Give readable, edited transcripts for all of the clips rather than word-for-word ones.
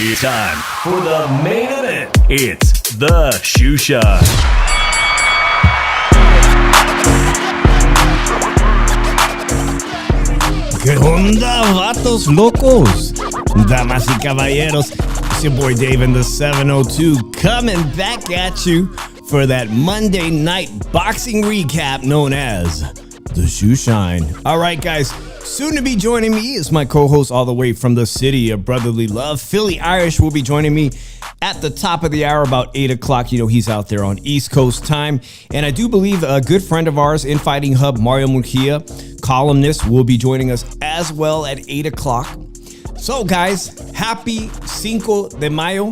It's time for the main event. It's the Shoe Shine. ¿Qué onda, vatos locos? Damas y caballeros, it's your boy Dave in the 702 coming back at you for that Monday night boxing recap known as the Shoe Shine. All right, guys, soon to be joining me is my co-host all the way from the city of brotherly love. Philly Irish will be joining me at the top of the hour about 8 o'clock. You know, he's out there on East Coast time. And I do believe a good friend of ours, Infighting Hub, Mario Murcia, columnist, will be joining us as well at 8 o'clock. So, guys, happy Cinco de Mayo.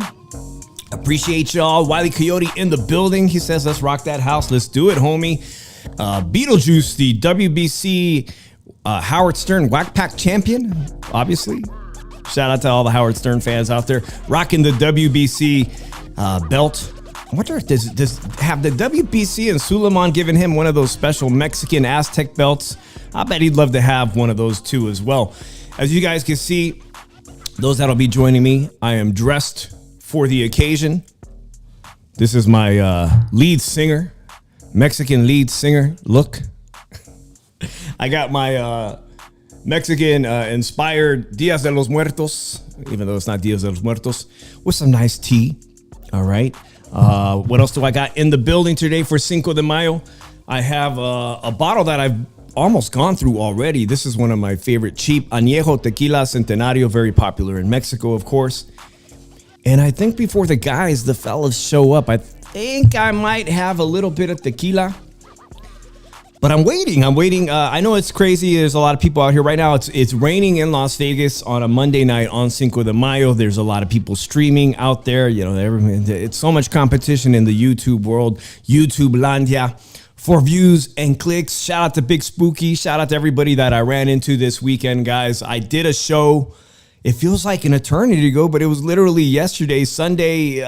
Appreciate y'all. Wiley Coyote in the building. He says, let's rock that house. Let's do it, homie. Beetlejuice, the WBC Howard Stern Whack Pack champion, obviously. Shout out to all the Howard Stern fans out there rocking the WBC belt. I wonder if does have the WBC and Suleiman given him one of those special Mexican Aztec belts? I bet he'd love to have one of those too as well. As you guys can see, those that'll be joining me, I am dressed for the occasion. This is my lead singer, Mexican lead singer look. I got my Mexican inspired Dias de los Muertos, even though it's not Dias de los Muertos, with some nice tea. All right. What else do I got in the building today for Cinco de Mayo? I have a bottle that I've almost gone through already. This is one of my favorite cheap Añejo Tequila Centenario, very popular in Mexico, of course. And I think before the guys, the fellas show up, I think I might have a little bit of tequila. But I'm waiting. I know it's crazy. There's a lot of people out here right now. It's raining in Las Vegas on a Monday night on Cinco de Mayo. There's a lot of people streaming out there. You know, it's so much competition in the YouTube world, YouTube Landia, for views and clicks. Shout out to Big Spooky. Shout out to everybody that I ran into this weekend, guys. I did a show. It feels like an eternity ago, but it was literally yesterday, Sunday,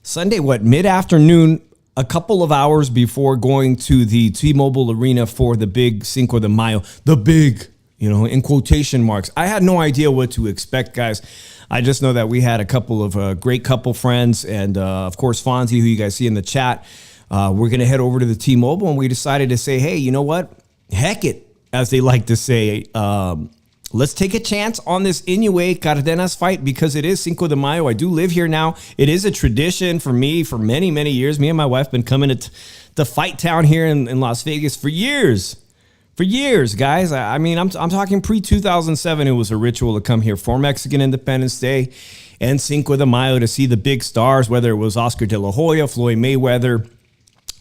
mid-afternoon. A couple of hours before going to the T-Mobile Arena for the big Cinco de Mayo, the big, you know, in quotation marks. I had no idea what to expect, guys. I just know that we had a couple of great couple friends and, of course, Fonzie, who you guys see in the chat. We're going to head over to the T-Mobile, and we decided to say, hey, you know what? Heck it, as they like to say. Let's take a chance on this Inoue Cardenas fight because it is Cinco de Mayo. I do live here now. It is a tradition for me for many, many years. Me and my wife have been coming to Fight Town here in Las Vegas for years. For years, guys. I mean, I'm talking pre-2007. It was a ritual to come here for Mexican Independence Day and Cinco de Mayo to see the big stars, whether it was Oscar De La Hoya, Floyd Mayweather.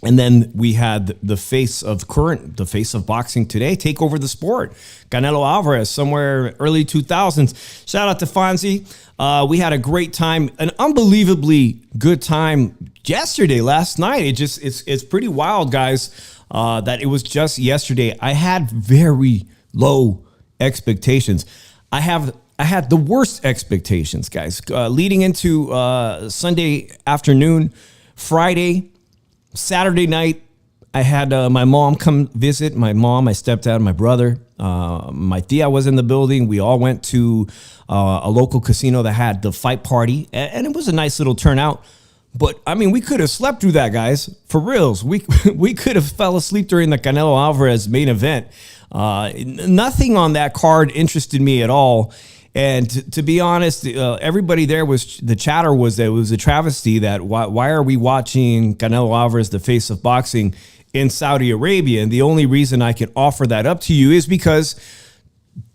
And then we had the face of boxing today take over the sport. Canelo Alvarez, somewhere early 2000s. Shout out to Fonzie. We had a great time, an unbelievably good time yesterday, last night. It's pretty wild, guys, that it was just yesterday. I had very low expectations. I had the worst expectations, guys, leading into Sunday afternoon, Friday, Saturday night. I had my mom come visit. My mom, my stepdad, my brother, my tia was in the building. We all went to a local casino that had the fight party, and it was a nice little turnout. But I mean, we could have slept through that, guys. For reals, we could have fell asleep during the Canelo Alvarez main event. Nothing on that card interested me at all. And to be honest, everybody there the chatter was that it was a travesty that why are we watching Canelo Alvarez, the face of boxing, in Saudi Arabia? And the only reason I can offer that up to you is because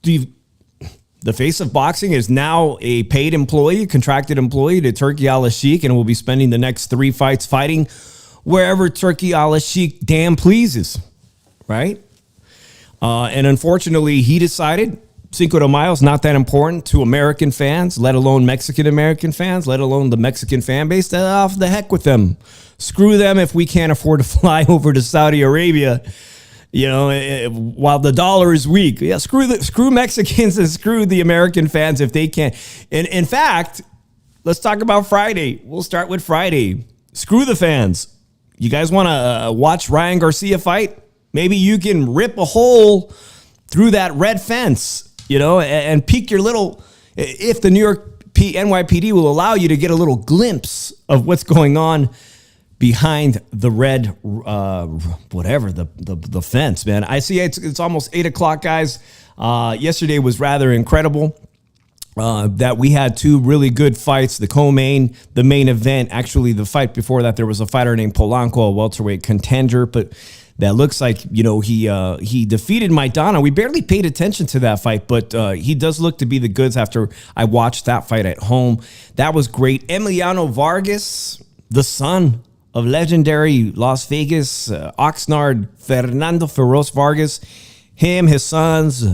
the face of boxing is now a paid employee, contracted employee to Turki Al-Sheikh, and will be spending the next 3 fights fighting wherever Turki Al-Sheikh damn pleases, right? And unfortunately, he decided Cinco de Mayo is not that important to American fans, let alone Mexican-American fans, let alone the Mexican fan base. Off the heck with them. Screw them if we can't afford to fly over to Saudi Arabia, while the dollar is weak. Yeah, screw Mexicans and screw the American fans if they can't. And in fact, let's talk about Friday. We'll start with Friday. Screw the fans. You guys want to watch Ryan Garcia fight? Maybe you can rip a hole through that red fence, and peek your little, if the New York NYPD will allow you to get a little glimpse of what's going on behind the red, the fence, man. I see it's almost 8 o'clock, guys. Yesterday was rather incredible. That we had 2 really good fights, the co-main, the main event. Actually, the fight before that, there was a fighter named Polanco, a welterweight contender, but that looks like, he defeated Maidana. We barely paid attention to that fight, but he does look to be the goods after I watched that fight at home. That was great. Emiliano Vargas, the son of legendary Las Vegas Oxnard Fernando Feroz Vargas, his sons.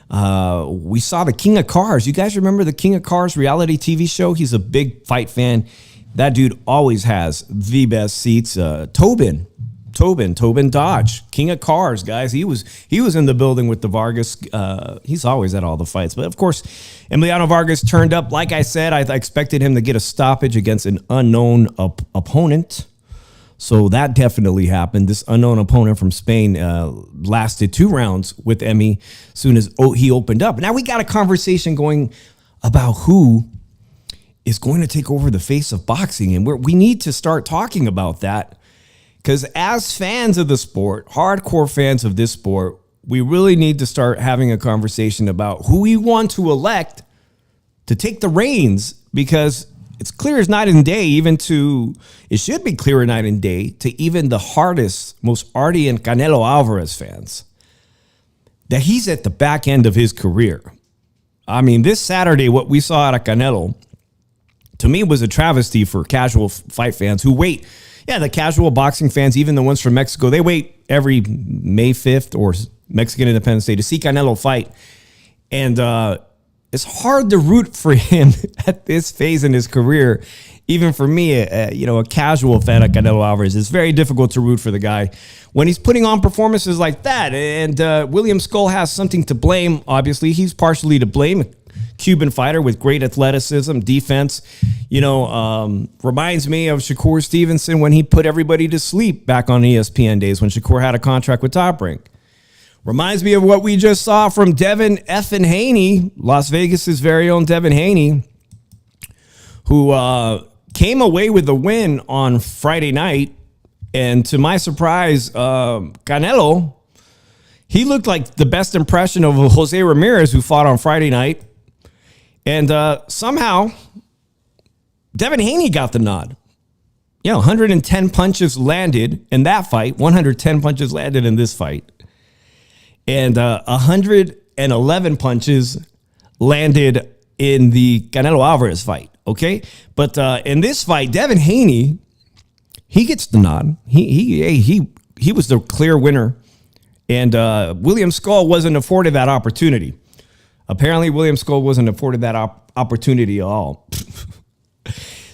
We saw the King of Cars. You guys remember the King of Cars reality TV show? He's a big fight fan. That dude always has the best seats. Tobin Dodge, King of Cars, guys. He was in the building with the Vargas. He's always at all the fights. But of course, Emiliano Vargas turned up. Like I said, I expected him to get a stoppage against an unknown opponent. So that definitely happened. This unknown opponent from Spain lasted 2 rounds with Emmy as soon as he opened up. Now we got a conversation going about who is going to take over the face of boxing. And we need to start talking about that. Because as fans of the sport, hardcore fans of this sport, we really need to start having a conversation about who we want to elect to take the reins, because it's clear as night and day, it should be clear as night and day to even the hardest, most ardent Canelo Alvarez fans, that he's at the back end of his career. I mean, this Saturday, what we saw out of Canelo, to me, was a travesty for casual fight fans who wait. Yeah, the casual boxing fans, even the ones from Mexico, they wait every May 5th or Mexican Independence Day to see Canelo fight. And it's hard to root for him at this phase in his career. Even for me, a casual fan of Canelo Alvarez, it's very difficult to root for the guy when he's putting on performances like that. And William Skull has something to blame. Obviously, he's partially to blame. Cuban fighter with great athleticism, defense, reminds me of Shakur Stevenson when he put everybody to sleep back on ESPN days when Shakur had a contract with Top Rank. Reminds me of what we just saw from Devin effing Haney, Las Vegas's very own Devin Haney, who came away with the win on Friday night. And to my surprise, Canelo, he looked like the best impression of Jose Ramirez, who fought on Friday night. And somehow, Devin Haney got the nod. 110 punches landed in that fight. 110 punches landed in this fight. And 111 punches landed in the Canelo Alvarez fight. Okay? But in this fight, Devin Haney, he gets the nod. He was the clear winner. And William Skull wasn't afforded that opportunity. Apparently, William Skull wasn't afforded that opportunity at all.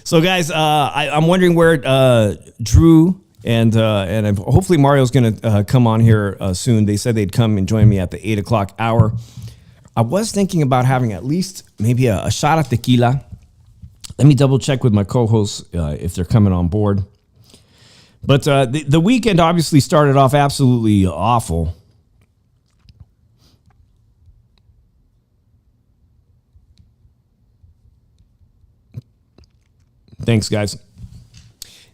So, guys, I'm wondering where Drew and hopefully Mario's going to come on here soon. They said they'd come and join me at the 8 o'clock hour. I was thinking about having at least maybe a shot of tequila. Let me double check with my co-hosts if they're coming on board. But the weekend obviously started off absolutely awful. Thanks, guys.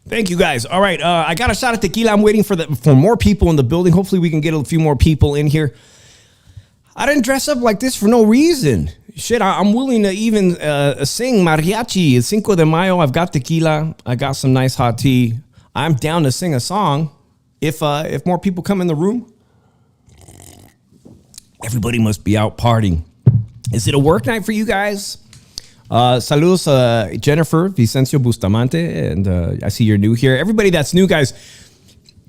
Thank you, guys. All right, I got a shot of tequila. I'm waiting for more people in the building. Hopefully, we can get a few more people in here. I didn't dress up like this for no reason. Shit, I'm willing to even sing mariachi. It's Cinco de Mayo. I've got tequila. I got some nice hot tea. I'm down to sing a song. If more people come in the room, everybody must be out partying. Is it a work night for you guys? Saludos, Jennifer Vicencio Bustamante, and I see you're new here. Everybody that's new, guys,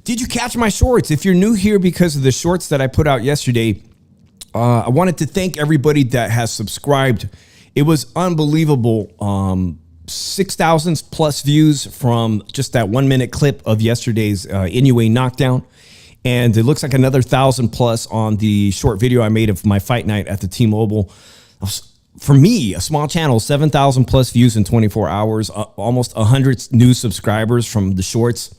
did you catch my shorts? If you're new here because of the shorts that I put out yesterday, I wanted to thank everybody that has subscribed. It was unbelievable. 6,000 plus views from just that 1 minute clip of yesterday's Inoue knockdown. And it looks like another 1,000 plus on the short video I made of my fight night at the T-Mobile. For me, a small channel, 7,000 plus views in 24 hours, almost 100 new subscribers from the shorts.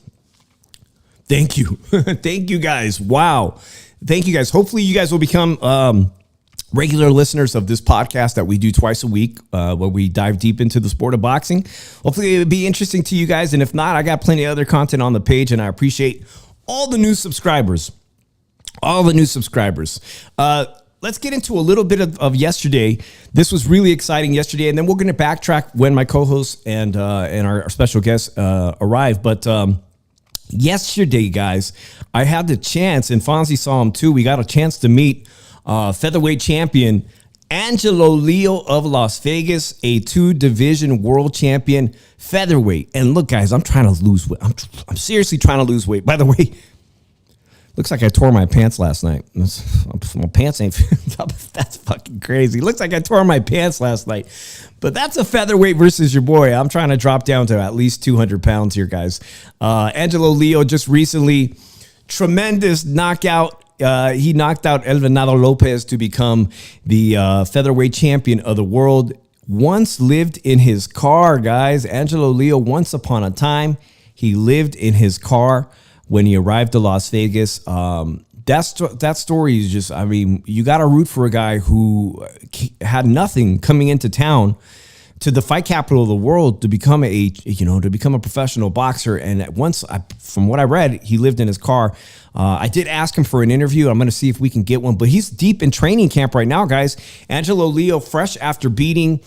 Thank you. Thank you guys. Wow. Thank you guys. Hopefully you guys will become regular listeners of this podcast that we do twice a week where we dive deep into the sport of boxing. Hopefully it'll be interesting to you guys. And if not, I got plenty of other content on the page, and I appreciate all the new subscribers. All the new subscribers. Let's get into a little bit of yesterday. This was really exciting yesterday, and then we're going to backtrack when my co-hosts and our special guests arrive. But yesterday, guys, I had the chance, and Fonzie saw him too. We got a chance to meet featherweight champion Angelo Leo of Las Vegas, a 2-division world champion featherweight. And look, guys, I'm trying to lose weight. I'm seriously trying to lose weight. By the way, looks like I tore my pants last night. My pants ain't. That's fucking crazy. Looks like I tore my pants last night. But that's a featherweight versus your boy. I'm trying to drop down to at least 200 pounds here, guys. Angelo Leo just recently, tremendous knockout. He knocked out El Venado Lopez to become the featherweight champion of the world. Once lived in his car, guys. Angelo Leo, once upon a time, he lived in his car when he arrived to Las Vegas. That story is just, I mean, you got to root for a guy who had nothing coming into town to the fight capital of the world to become a professional boxer. And once, from what I read, he lived in his car. I did ask him for an interview. I'm going to see if we can get one, but he's deep in training camp right now, guys. Angelo Leo, fresh after beating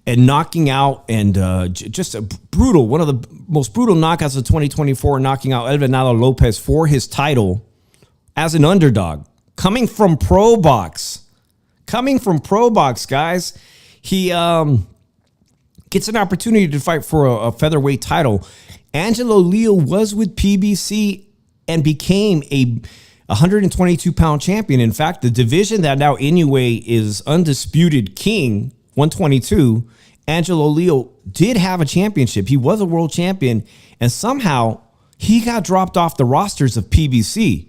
and knocking out, and just a brutal, one of the most brutal knockouts of 2024, knocking out El Venado Lopez for his title as an underdog, coming from Pro Box, guys. He gets an opportunity to fight for a featherweight title. Angelo Leo was with PBC and became a 122-pound champion. In fact, the division that now Inoue is undisputed king, 122, Angelo Leo did have a championship. He was a world champion, and somehow he got dropped off the rosters of PBC.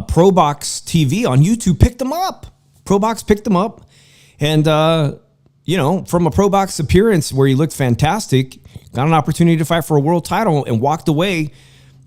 Pro Box TV on YouTube picked him up. Pro Box picked him up, and from a Pro Box appearance where he looked fantastic, got an opportunity to fight for a world title and walked away,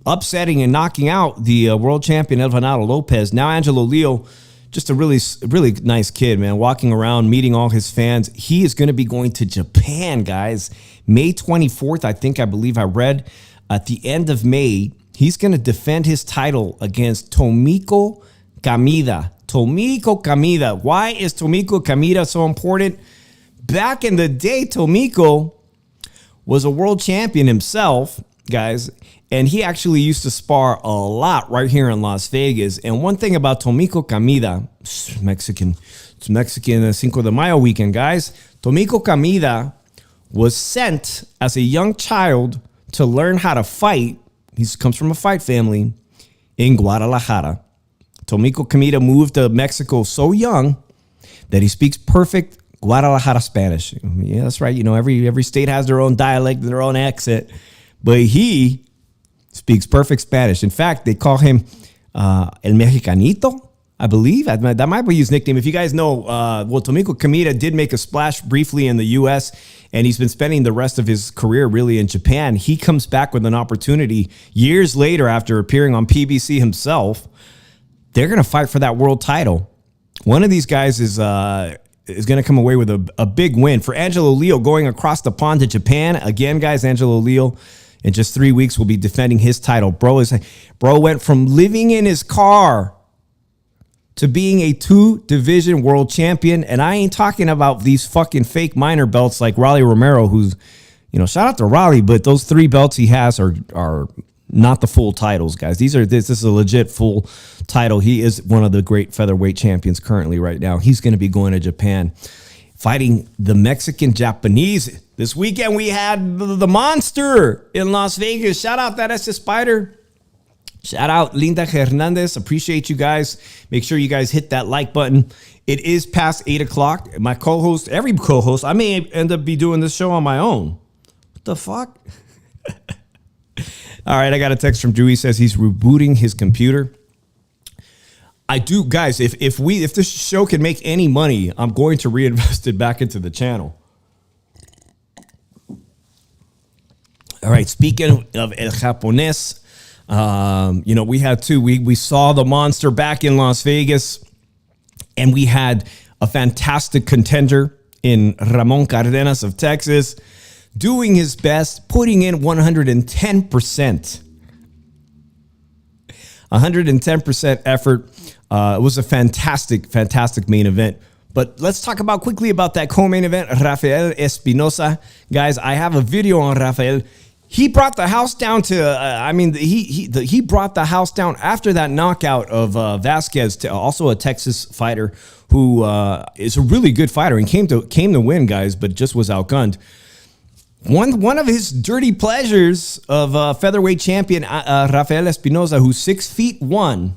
upsetting and knocking out the world champion El Venado Lopez. Now Angelo Leo, just a really, really nice kid, man, walking around, meeting all his fans. He is going to be going to Japan, guys. May 24th, I believe I read, at the end of May, he's going to defend his title against Tomiko Kamida. Tomiko Kamida. Why is Tomiko Kamida so important? Back in the day, Tomiko was a world champion himself, guys, and he actually used to spar a lot right here in Las Vegas. And one thing about Tomiko Kamida, it's Mexican Cinco de Mayo weekend, guys. Tomiko Kamida was sent as a young child to learn how to fight. He comes from a fight family in Guadalajara. Tomiko Kamida moved to Mexico so young that he speaks perfect Guadalajara Spanish. Yeah, that's right. Every state has their own dialect, their own accent, but he speaks perfect Spanish. In fact, they call him El Mexicanito, I believe. That might be his nickname. If you guys know, Tomiko Kamida did make a splash briefly in the U.S., and he's been spending the rest of his career really in Japan. He comes back with an opportunity years later after appearing on PBC himself. They're going to fight for that world title. One of these guys is going to come away with a big win. For Angelo Leo, going across the pond to Japan. Again, guys, Angelo Leo, in just 3 weeks, will be defending his title. Bro went from living in his car to being a 2-division world champion. And I ain't talking about these fucking fake minor belts like Raleigh Romero, who's, shout out to Raleigh, but those 3 belts he has are not the full titles, guys. This is a legit full title. He is one of the great featherweight champions currently right now. He's going to be going to Japan, fighting the Mexican-Japanese. This weekend we had the Monster in Las Vegas. Shout out that S Spider. Shout out Linda Hernandez. Appreciate you guys. Make sure you guys hit that like button. It is past 8 o'clock. My co-host, every co-host, I may end up be doing this show on my own. What the fuck? All right, I got a text from Drew. He says he's rebooting his computer. I do, guys. If this show can make any money, I'm going to reinvest it back into the channel. All right. Speaking of El Japonés, we had 2. We saw the Monster back in Las Vegas, and we had a fantastic contender in Ramon Cardenas of Texas, doing his best, putting in 110%. 110% effort. It was a fantastic main event. But let's talk quickly about that co-main event, Rafael Espinoza. Guys, I have a video on Rafael. He brought the house down to, he brought the house down after that knockout of Vasquez, also a Texas fighter who is a really good fighter and came to win, guys, but just was outgunned. One of his dirty pleasures of featherweight champion Rafael Espinoza, who's 6'1".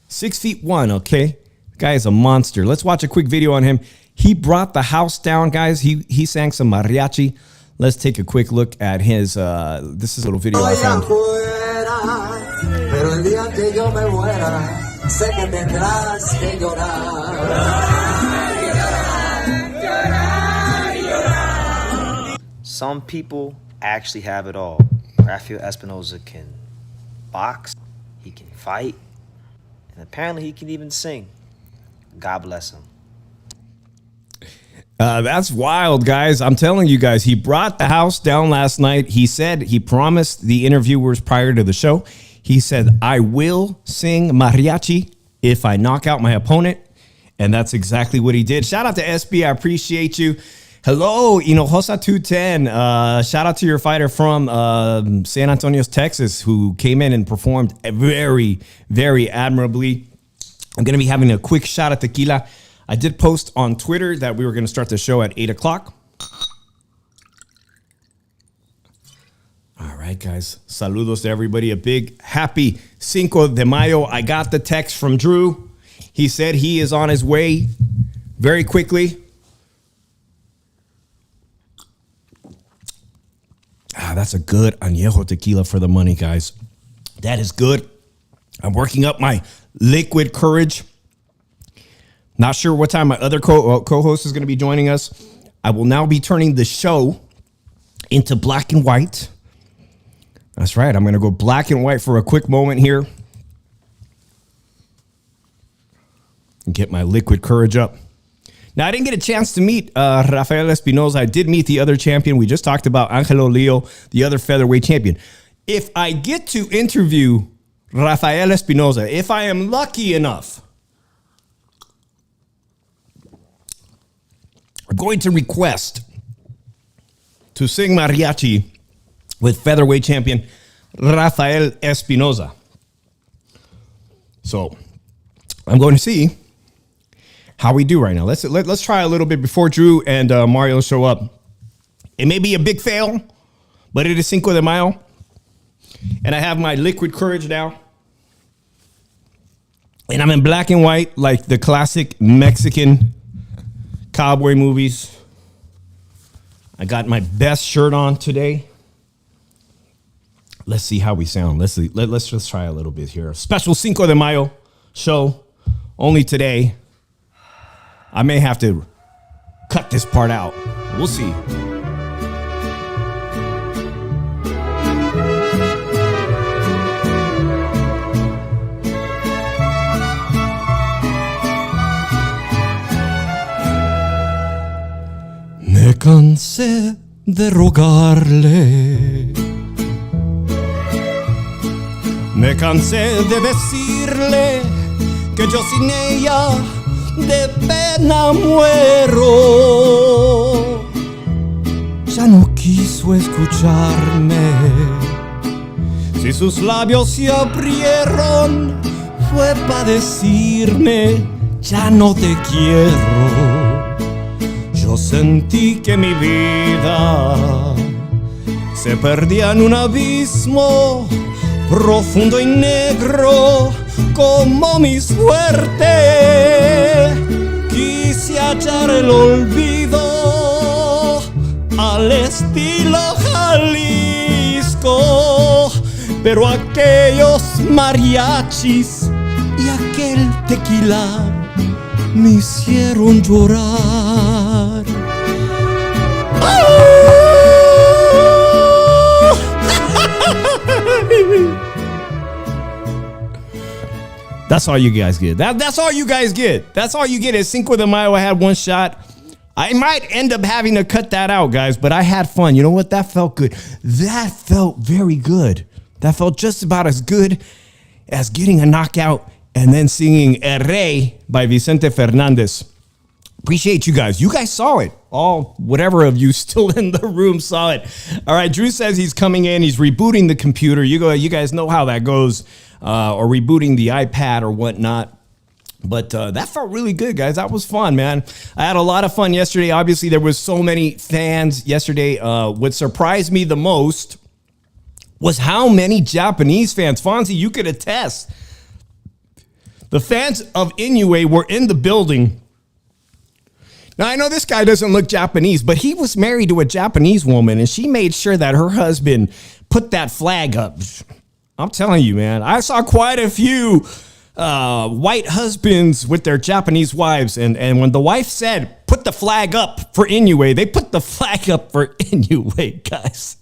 6'1", okay? The guy is a monster. Let's watch a quick video on him. He brought the house down, guys. He sang some mariachi. Let's take a quick look at his, this is a little video I found. Some people actually have it all. Rafael Espinoza can box, he can fight, and apparently he can even sing. God bless him. That's wild, guys. I'm telling you guys, he brought the house down last night. He said, he promised the interviewers prior to the show, he said, I will sing mariachi if I knock out my opponent. And that's exactly what he did. Shout out to SB. I appreciate you. Hello, Hinojosa 210. Shout out to your fighter from San Antonio, Texas, who came in and performed very, very admirably. I'm going to be having a quick shot at tequila. I did post on Twitter that we were going to start the show at 8 o'clock. All right, guys. Saludos to everybody. A big happy Cinco de Mayo. I got the text from Drew. He said he is on his way very quickly. That's a good añejo tequila for the money, guys. That is good. I'm working up my liquid courage. Not sure what time my other co-host is going to be joining us. I will now be turning the show into black and white. That's right. I'm going to go black and white for a quick moment here. And get my liquid courage up. Now, I didn't get a chance to meet Rafael Espinoza. I did meet the other champion. We just talked about Angelo Leo, the other featherweight champion. If I get to interview Rafael Espinoza, if I am lucky enough, I'm going to request to sing mariachi with featherweight champion Rafael Espinoza. So I'm going to see how we do right now. Let's try a little bit before Drew and Mario show up. It may be a big fail, but it is Cinco de Mayo, and I have my liquid courage now. And I'm in black and white like the classic Mexican cowboy movies. I got my best shirt on today. Let's see how we sound. Let's just try a little bit here. A special Cinco de Mayo show only today. I may have to cut this part out. We'll see. Me cansé de rogarle. Me cansé de decirle que yo sin ella de pena muero. Ya no quiso escucharme. Si sus labios se abrieron, fue para decirme, ya no te quiero. Yo sentí que mi vida se perdía en un abismo profundo y negro como mi suerte. Quise hallar el olvido al estilo Jalisco, pero aquellos mariachis y aquel tequila me hicieron llorar. That's all you guys get. That's all you guys get. That's all you get. At Cinco de Mayo, I had one shot. I might end up having to cut that out, guys, but I had fun. You know what? That felt good. That felt very good. That felt just about as good as getting a knockout and then singing El Rey by Vicente Fernandez. Appreciate you guys. You guys saw it. All whatever of you still in the room saw it. All right, Drew says he's coming in. He's rebooting the computer. You guys know how that goes. Or rebooting the iPad or whatnot. But that felt really good, guys. That was fun, man. I had a lot of fun yesterday. Obviously, there was so many fans yesterday. What surprised me the most was how many Japanese fans. Fonzie, you could attest. The fans of Inoue were in the building. Now, I know this guy doesn't look Japanese, but he was married to a Japanese woman, and she made sure that her husband put that flag up. I'm telling you, man, I saw quite a few white husbands with their Japanese wives. And when the wife said, put the flag up for Inoue, they put the flag up for Inoue, guys.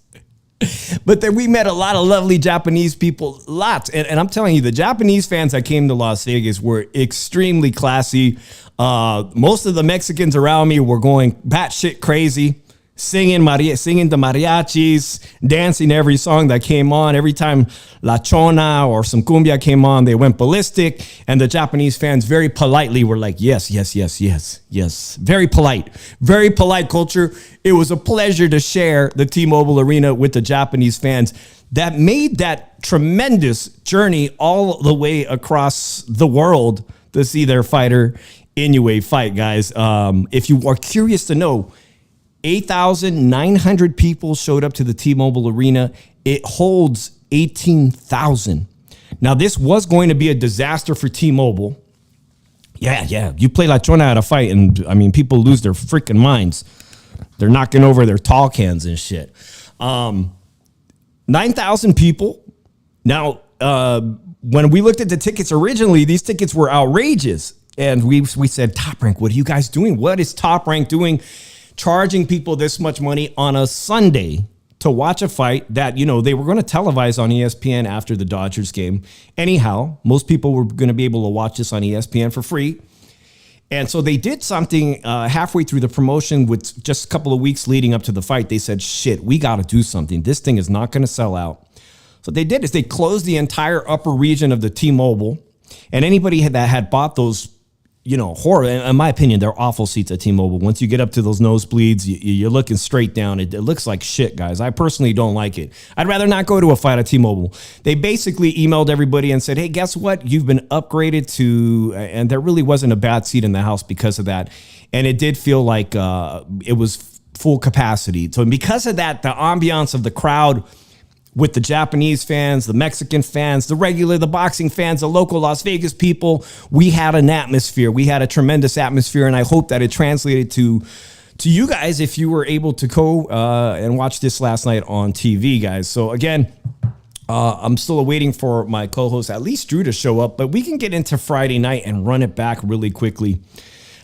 But then we met a lot of lovely Japanese people, lots. And I'm telling you, the Japanese fans that came to Las Vegas were extremely classy. Most of the Mexicans around me were going batshit crazy. Singing the mariachis, dancing every song that came on. Every time La Chona or some cumbia came on, they went ballistic. And the Japanese fans very politely were like, yes, yes, yes, yes, yes. Very polite culture. It was a pleasure to share the T-Mobile Arena with the Japanese fans that made that tremendous journey all the way across the world to see their fighter Inoue fight, guys. If you are curious to know, 8,900 people showed up to the T-Mobile Arena. It holds 18,000. Now, this was going to be a disaster for T-Mobile. Yeah. You play La Chona at a fight, and, I mean, people lose their freaking minds. They're knocking over their tall cans and shit. 9,000 people. Now, when we looked at the tickets originally, these tickets were outrageous. And we said, Top Rank, what are you guys doing? What is Top Rank doing? Charging people this much money on a Sunday to watch a fight that, you know, they were going to televise on ESPN after the Dodgers game. Anyhow, most people were going to be able to watch this on ESPN for free. And so they did something halfway through the promotion with just a couple of weeks leading up to the fight. They said, shit, we got to do something. This thing is not going to sell out. So what they did is they closed the entire upper region of the T-Mobile. And anybody that had bought those, you know, horror, in my opinion, they're awful seats at T-Mobile. Once you get up to those nosebleeds, you're looking straight down. It looks like shit, guys. I personally don't like it. I'd rather not go to a fight at T-Mobile. They basically emailed everybody and said, hey, guess what? You've been upgraded to, and there really wasn't a bad seat in the house because of that. And it did feel like it was full capacity. So because of that, the ambiance of the crowd with the Japanese fans, the Mexican fans, the boxing fans, the local Las Vegas people, we had an atmosphere. We had a tremendous atmosphere, and I hope that it translated to you guys if you were able to go and watch this last night on TV, guys. So again, I'm still awaiting for my co-host, at least Drew, to show up, but we can get into Friday night and run it back really quickly.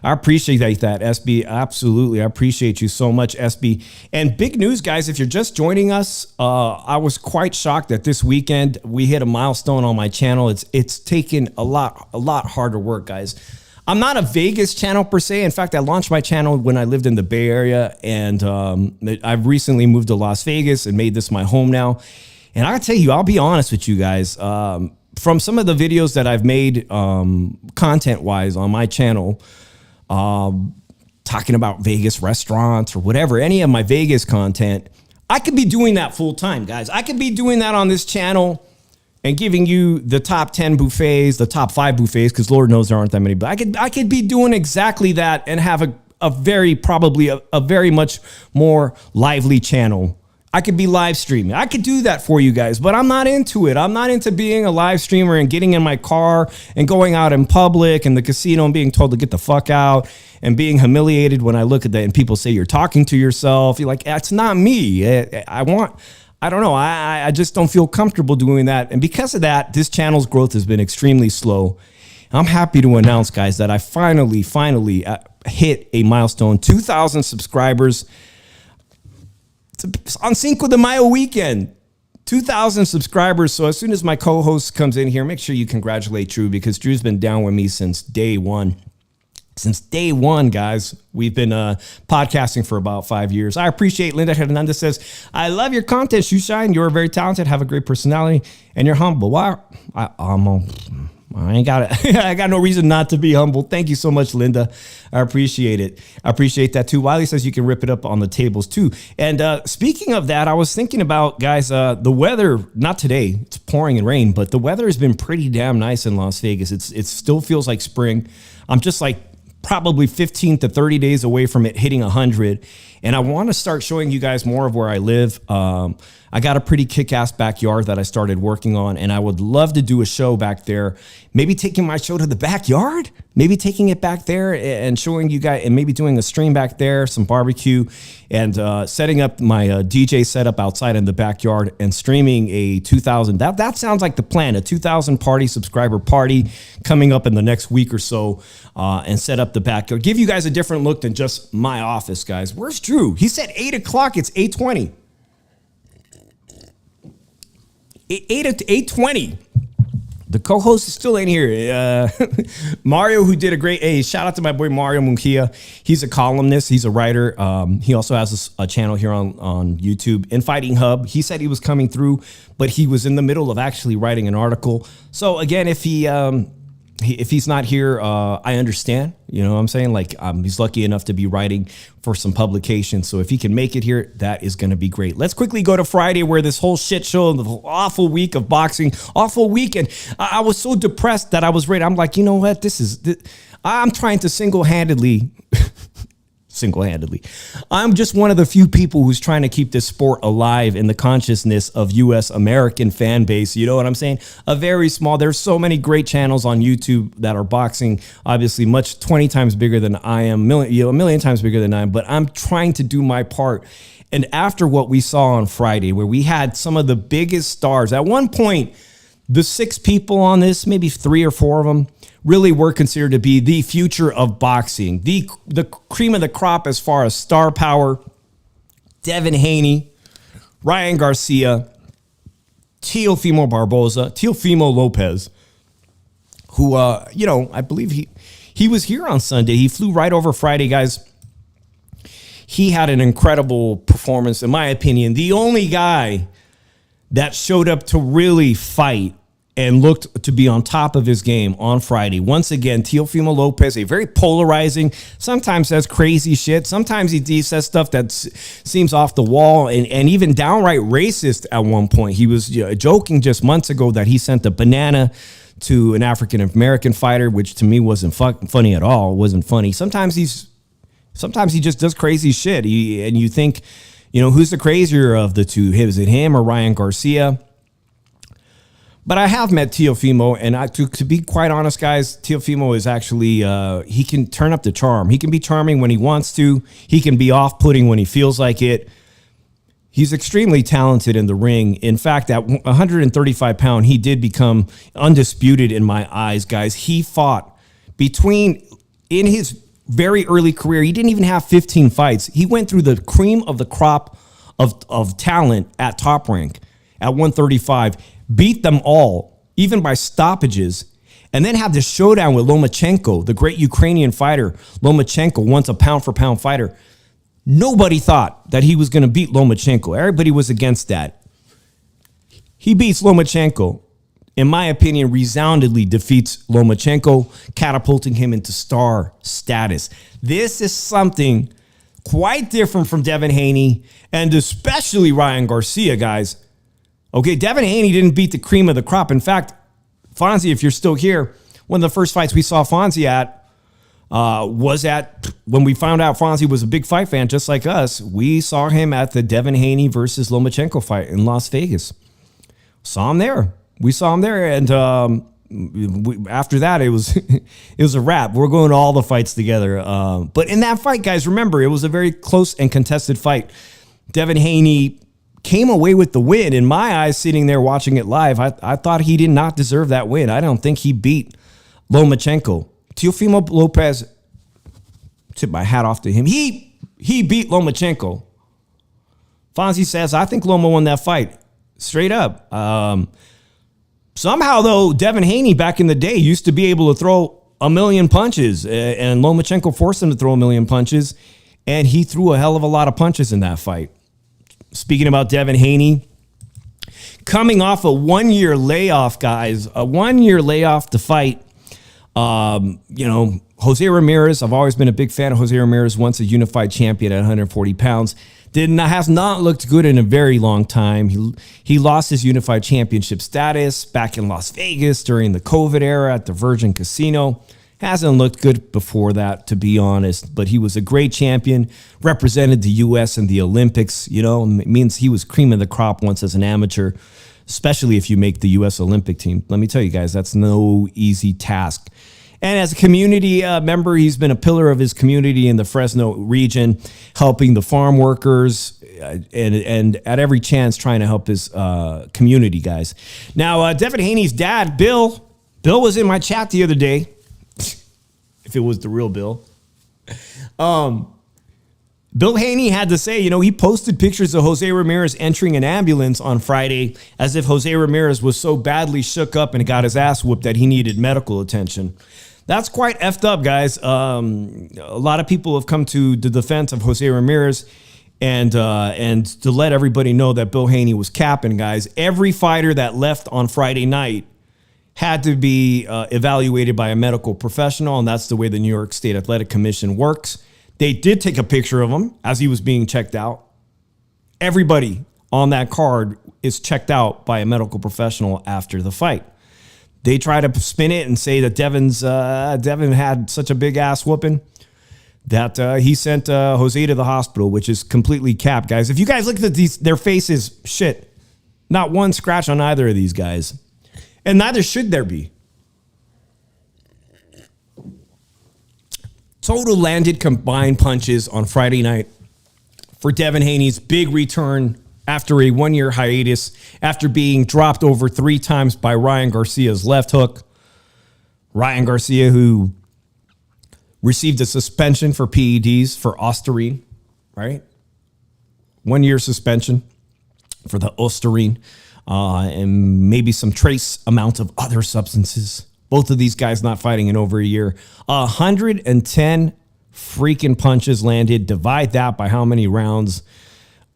I appreciate that, SB. Absolutely. I appreciate you so much, SB. And big news, guys, if you're just joining us, I was quite shocked that this weekend we hit a milestone on my channel. It's taken a lot harder work, guys. I'm not a Vegas channel per se. In fact, I launched my channel when I lived in the Bay Area, and I've recently moved to Las Vegas and made this my home now. And I gotta tell you, I'll be honest with you guys. from some of the videos that I've made content-wise on my channel, talking about Vegas restaurants or whatever, any of my Vegas content, I could be doing that full time, guys. I could be doing that on this channel and giving you the top 10 buffets, the top 5 buffets, because Lord knows there aren't that many, but I could be doing exactly that and have a very much more lively channel. I could be live streaming. I could do that for you guys, but I'm not into it. I'm not into being a live streamer and getting in my car and going out in public and the casino and being told to get the fuck out and being humiliated when I look at that and people say you're talking to yourself. You're like, that's not me. I don't know. I just don't feel comfortable doing that. And because of that, this channel's growth has been extremely slow. I'm happy to announce, guys, that I finally hit a milestone, 2,000 subscribers. It's on Cinco de Mayo weekend, 2,000 subscribers. So as soon as my co-host comes in here, make sure you congratulate Drew, because Drew's been down with me since day one. Since day one, guys, we've been podcasting for about 5 years. I appreciate Linda Hernandez says, I love your content, Shusha. You're very talented, have a great personality, and you're humble. Wow, I ain't got it. I got no reason not to be humble. Thank you so much, Linda. I appreciate it. I appreciate that too. Wiley says you can rip it up on the tables too. And speaking of that, I was thinking about, guys, the weather, not today, it's pouring and rain, but the weather has been pretty damn nice in Las Vegas. It still feels like spring. I'm just like probably 15 to 30 days away from it hitting 100. And I want to start showing you guys more of where I live. I got a pretty kick-ass backyard that I started working on, and I would love to do a show back there. Maybe taking my show to the backyard, maybe taking it back there and showing you guys, and maybe doing a stream back there, some barbecue, and setting up my DJ setup outside in the backyard and streaming a 2,000. That sounds like the plan, a 2,000 subscriber party coming up in the next week or so, and set up the backyard. Give you guys a different look than just my office, guys. Where's Drew? He said 8 o'clock. It's 8:20. 8:20. The co-host is still in here. Mario, who did a great, shout out to my boy Mario Munkia. He's a columnist. He's a writer. He also has a channel here on YouTube, Infighting Hub. He said he was coming through, but he was in the middle of actually writing an article. So again, if he's not here, I understand. You know what I'm saying? Like, he's lucky enough to be writing for some publications. So if he can make it here, that is going to be great. Let's quickly go to Friday, where this whole shit show, the awful week of boxing, awful weekend. I was so depressed that I was ready. I'm like, you know what? I'm trying to single-handedly. I'm just one of the few people who's trying to keep this sport alive in the consciousness of U.S. American fan base. You know what I'm saying? There's so many great channels on YouTube that are boxing, obviously 20 times bigger than I am, a million times bigger than I am, but I'm trying to do my part. And after what we saw on Friday, where we had some of the biggest stars, at one point, the 6 people on this, maybe 3 or 4 of them, really were considered to be the future of boxing, the cream of the crop as far as star power. Devin Haney, Ryan Garcia, Teofimo Lopez, who, I believe he was here on Sunday. He flew right over Friday, guys. He had an incredible performance, in my opinion. The only guy that showed up to really fight and looked to be on top of his game on Friday. Once again, Teofimo Lopez, a very polarizing, sometimes says crazy shit. Sometimes he says stuff that seems off the wall and even downright racist at one point. He was joking just months ago that he sent a banana to an African-American fighter, which to me wasn't funny at all. It wasn't funny. Sometimes he just does crazy shit. And you think, who's the crazier of the two? Is it him or Ryan Garcia? But I have met Teofimo, and to be quite honest, guys, Teofimo is actually, he can turn up the charm. He can be charming when he wants to. He can be off-putting when he feels like it. He's extremely talented in the ring. In fact, at 135 pounds, he did become undisputed in my eyes, guys. He fought in his very early career, he didn't even have 15 fights. He went through the cream of the crop of talent at Top Rank at 135, beat them all, even by stoppages, and then have this showdown with Lomachenko, the great Ukrainian fighter. Lomachenko, once a pound-for-pound fighter. Nobody thought that he was going to beat Lomachenko. Everybody was against that. He beats Lomachenko in my opinion, resoundingly defeats Lomachenko, catapulting him into star status. This is something quite different from Devin Haney and especially Ryan Garcia, guys. Okay, Devin Haney didn't beat the cream of the crop. In fact, Fonzie, if you're still here, one of the first fights we saw Fonzie at was at, when we found out Fonzie was a big fight fan just like us, we saw him at the Devin Haney versus Lomachenko fight in Las Vegas. Saw him there. We saw him there, and after that, it was it was a wrap. We're going to all the fights together. But in that fight, guys, remember, it was a very close and contested fight. Devin Haney came away with the win. In my eyes, sitting there watching it live, I thought he did not deserve that win. I don't think he beat Lomachenko. Teofimo Lopez, tip my hat off to him. He beat Lomachenko. Fonzie says, I think Loma won that fight. Straight up. Somehow, though, Devin Haney back in the day used to be able to throw a million punches, and Lomachenko forced him to throw a million punches, and he threw a hell of a lot of punches in that fight. Speaking about Devin Haney, coming off a 1-year layoff, guys, a 1-year layoff to fight. Jose Ramirez, I've always been a big fan of Jose Ramirez, once a unified champion at 140 pounds. Has not looked good in a very long time. He lost his unified championship status back in Las Vegas during the COVID era at the Virgin Casino. Hasn't looked good before that, to be honest, but he was a great champion, represented the U.S. in the Olympics. It means he was cream of the crop once as an amateur, especially if you make the U.S. Olympic team. Let me tell you guys, that's no easy task. And as a community member, he's been a pillar of his community in the Fresno region, helping the farm workers and at every chance trying to help his community, guys. Now, Devin Haney's dad, Bill was in my chat the other day, if it was the real Bill. Bill Haney had to say, he posted pictures of Jose Ramirez entering an ambulance on Friday as if Jose Ramirez was so badly shook up and got his ass whooped that he needed medical attention. That's quite effed up, guys. A lot of people have come to the defense of Jose Ramirez and to let everybody know that Bill Haney was capping, guys. Every fighter that left on Friday night had to be evaluated by a medical professional, and that's the way the New York State Athletic Commission works. They did take a picture of him as he was being checked out. Everybody on that card is checked out by a medical professional after the fight. They try to spin it and say that Devin had such a big ass whooping that he sent Jose to the hospital, which is completely capped, guys. If you guys look at their faces, shit, not one scratch on either of these guys. And neither should there be. Total landed combined punches on Friday night for Devin Haney's big return after a 1-year hiatus, after being dropped over 3 times by Ryan Garcia's left hook. Ryan Garcia, who received a suspension for PEDs for Ostarine, right? 1-year suspension for the Ostarine, and maybe some trace amount of other substances. Both of these guys not fighting in over a year. 110 freaking punches landed. Divide that by how many rounds.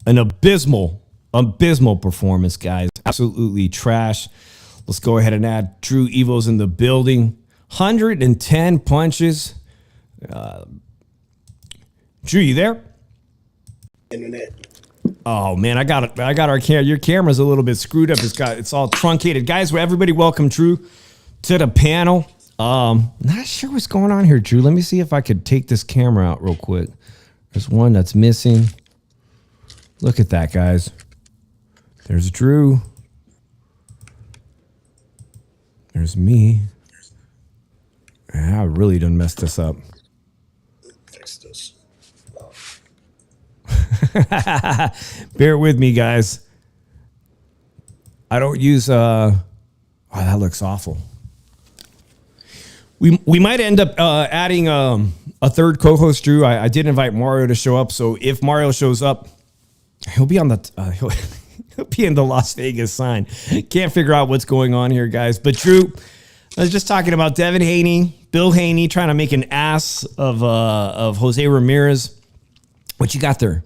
An abysmal performance, guys. Absolutely trash. Let's go ahead and add Drew Evo's in the building. 110 punches. Drew, you there? Internet. Oh man, I got our camera. Your camera's a little bit screwed up. It's all truncated, guys. Everybody, welcome Drew to the panel. Not sure what's going on here, Drew. Let me see if I could take this camera out real quick. There's one that's missing. Look at that, guys. There's Drew. There's me. I really done messed this up. Fix this. Bear with me, guys. I don't use oh, that looks awful. We might end up adding a third co-host, Drew. I did invite Mario to show up, so if Mario shows up, he'll be on the he'll be in the Las Vegas sign. Can't figure out what's going on here, guys. But Drew, I was just talking about Devin Haney, Bill Haney trying to make an ass of Jose Ramirez. What you got there?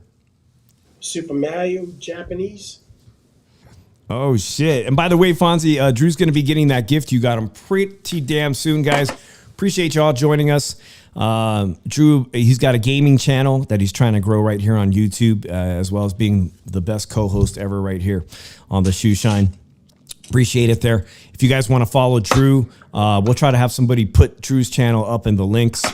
Super Mario, Japanese. Oh, shit. And by the way, Fonzie, Drew's going to be getting that gift. You got him pretty damn soon, guys. Appreciate y'all joining us. Drew, he's got a gaming channel that he's trying to grow right here on YouTube, as well as being the best co-host ever right here on the Shoe Shine. Appreciate it there. If you guys want to follow Drew, we'll try to have somebody put Drew's channel up in the links.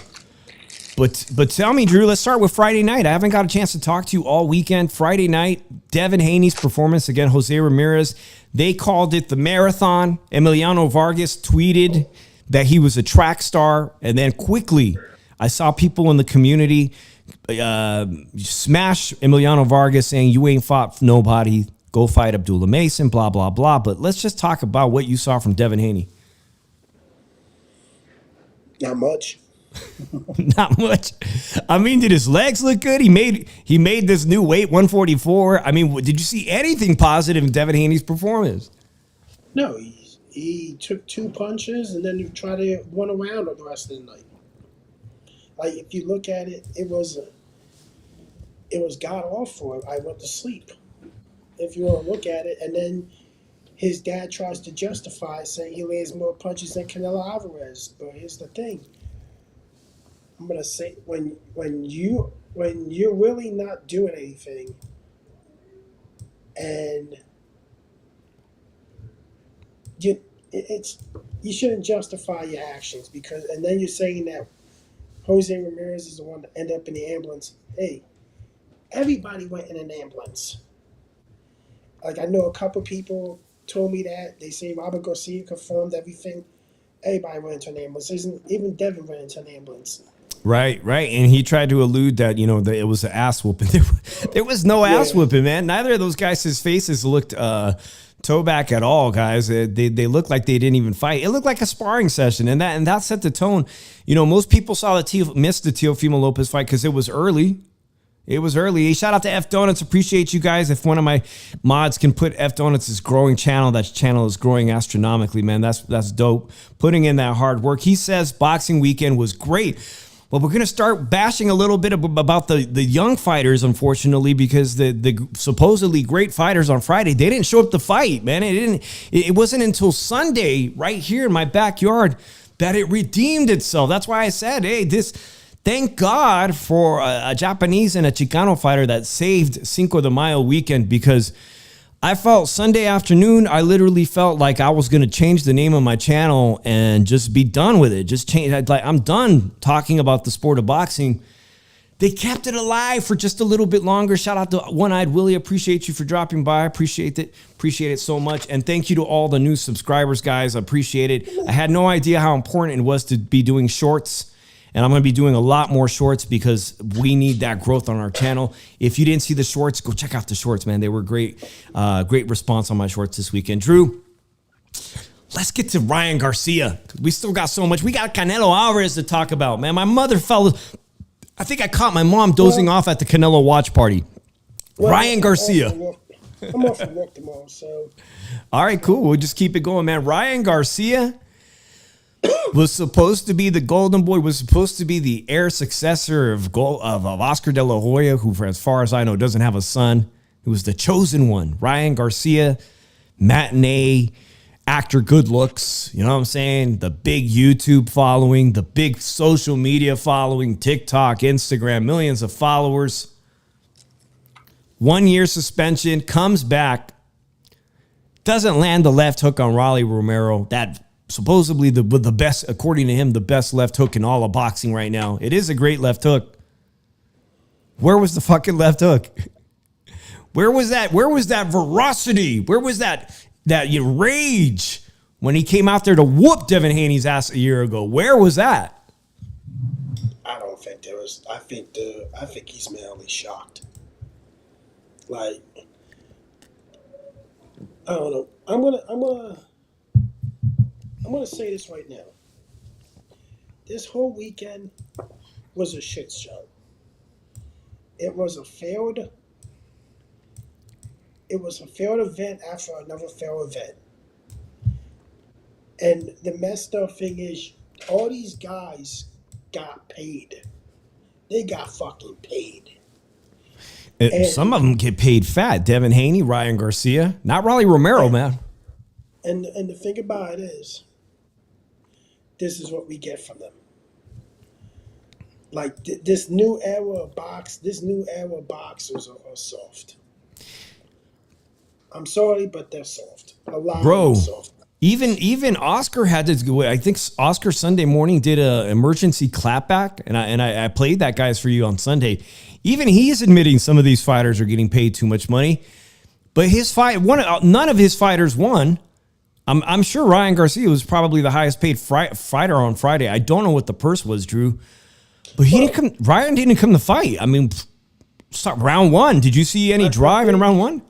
But tell me, Drew, let's start with Friday night. I haven't got a chance to talk to you all weekend. Friday night, Devin Haney's performance against Jose Ramirez. They called it the marathon. Emiliano Vargas tweeted that he was a track star. And then quickly, I saw people in the community smash Emiliano Vargas saying, you ain't fought nobody. Go fight Abdullah Mason, blah, blah, blah. But let's just talk about what you saw from Devin Haney. Not much. Not much. I mean, did his legs look good? He made this new weight, 144. I mean, did you see anything positive in Devin Haney's performance? No, he took 2 punches and then he tried to run around the rest of the night. Like, if you look at it, it was god awful. I went to sleep. If you want to look at it, and then his dad tries to justify saying he lands more punches than Canelo Alvarez. But here's the thing. I'm gonna say when you're really not doing anything, and you shouldn't justify your actions and then you're saying that Jose Ramirez is the one that ended up in the ambulance. Hey, everybody went in an ambulance. Like, I know a couple people told me that. They say Robert Garcia confirmed everything. Everybody went into an ambulance. Even Devin went into an ambulance. Right. And he tried to allude that, that it was an ass whooping. There was no ass whooping, man. Neither of those guys' faces looked toe back at all, guys. They looked like they didn't even fight. It looked like a sparring session, and that set the tone. Most people missed the Teofimo Lopez fight because it was early. It was early. Hey, shout out to F Donuts. Appreciate you guys. If one of my mods can put F Donuts' growing channel, that channel is growing astronomically, man. That's dope. Putting in that hard work. He says boxing weekend was great. Well, we're going to start bashing a little bit about the young fighters, unfortunately, because the supposedly great fighters on Friday, they didn't show up to fight, man. It wasn't until Sunday right here in my backyard that it redeemed itself. That's why I said, hey, thank God for a Japanese and a Chicano fighter that saved Cinco de Mayo weekend, because I felt Sunday afternoon, I literally felt like I was going to change the name of my channel and just be done with it. Just change. I'm done talking about the sport of boxing. They kept it alive for just a little bit longer. Shout out to One-Eyed Willie. Appreciate you for dropping by. Appreciate it so much. And thank you to all the new subscribers, guys. I appreciate it. I had no idea how important it was to be doing shorts. And I'm going to be doing a lot more shorts because we need that growth on our channel. If you didn't see the shorts, go check out the shorts, man. They were great. Great response on my shorts this weekend. Drew, let's get to Ryan Garcia. We still got so much. We got Canelo Alvarez to talk about, man. My mother I think I caught my mom dozing off at the Canelo watch party. Ryan Garcia. I'm off from work tomorrow, so. All right, cool. We'll just keep it going, man. Ryan Garcia was supposed to be the golden boy, was supposed to be the heir successor of Oscar De La Hoya, who, for as far as I know, doesn't have a son. He was the chosen one. Ryan Garcia, matinee, actor, good looks. You know what I'm saying? The big YouTube following, the big social media following, TikTok, Instagram, millions of followers. 1 year suspension, comes back, doesn't land the left hook on Raleigh Romero. That supposedly the best, according to him, the best left hook in all of boxing right now. It is a great left hook. Where was the fucking left hook? Where was that ferocity? Where was that rage when he came out there to whoop Devin Haney's ass a year ago? Where was that? I don't think there was. I think he's mildly shocked. Like, I don't know. I'm gonna say this right now. This whole weekend was a shit show. It was a failed event after another failed event. And the messed up thing is, all these guys got paid. They got fucking paid. Some And of them get paid fat. Devin Haney, Ryan Garcia, not Raleigh Romero, right, man. and the thing about it is, this is what we get from them. Like this new era of boxers are soft. I'm sorry, but they're soft. A lot of them are Bro, soft. even Oscar had to go. I think Oscar Sunday morning did a emergency clapback, and I played that guys for you on Sunday. Even he's admitting some of these fighters are getting paid too much money. But none of his fighters won. I'm sure Ryan Garcia was probably the highest paid fighter on Friday. I don't know what the purse was, Drew, but Ryan didn't come to fight. I mean, start round one. Did you see any drive in round one?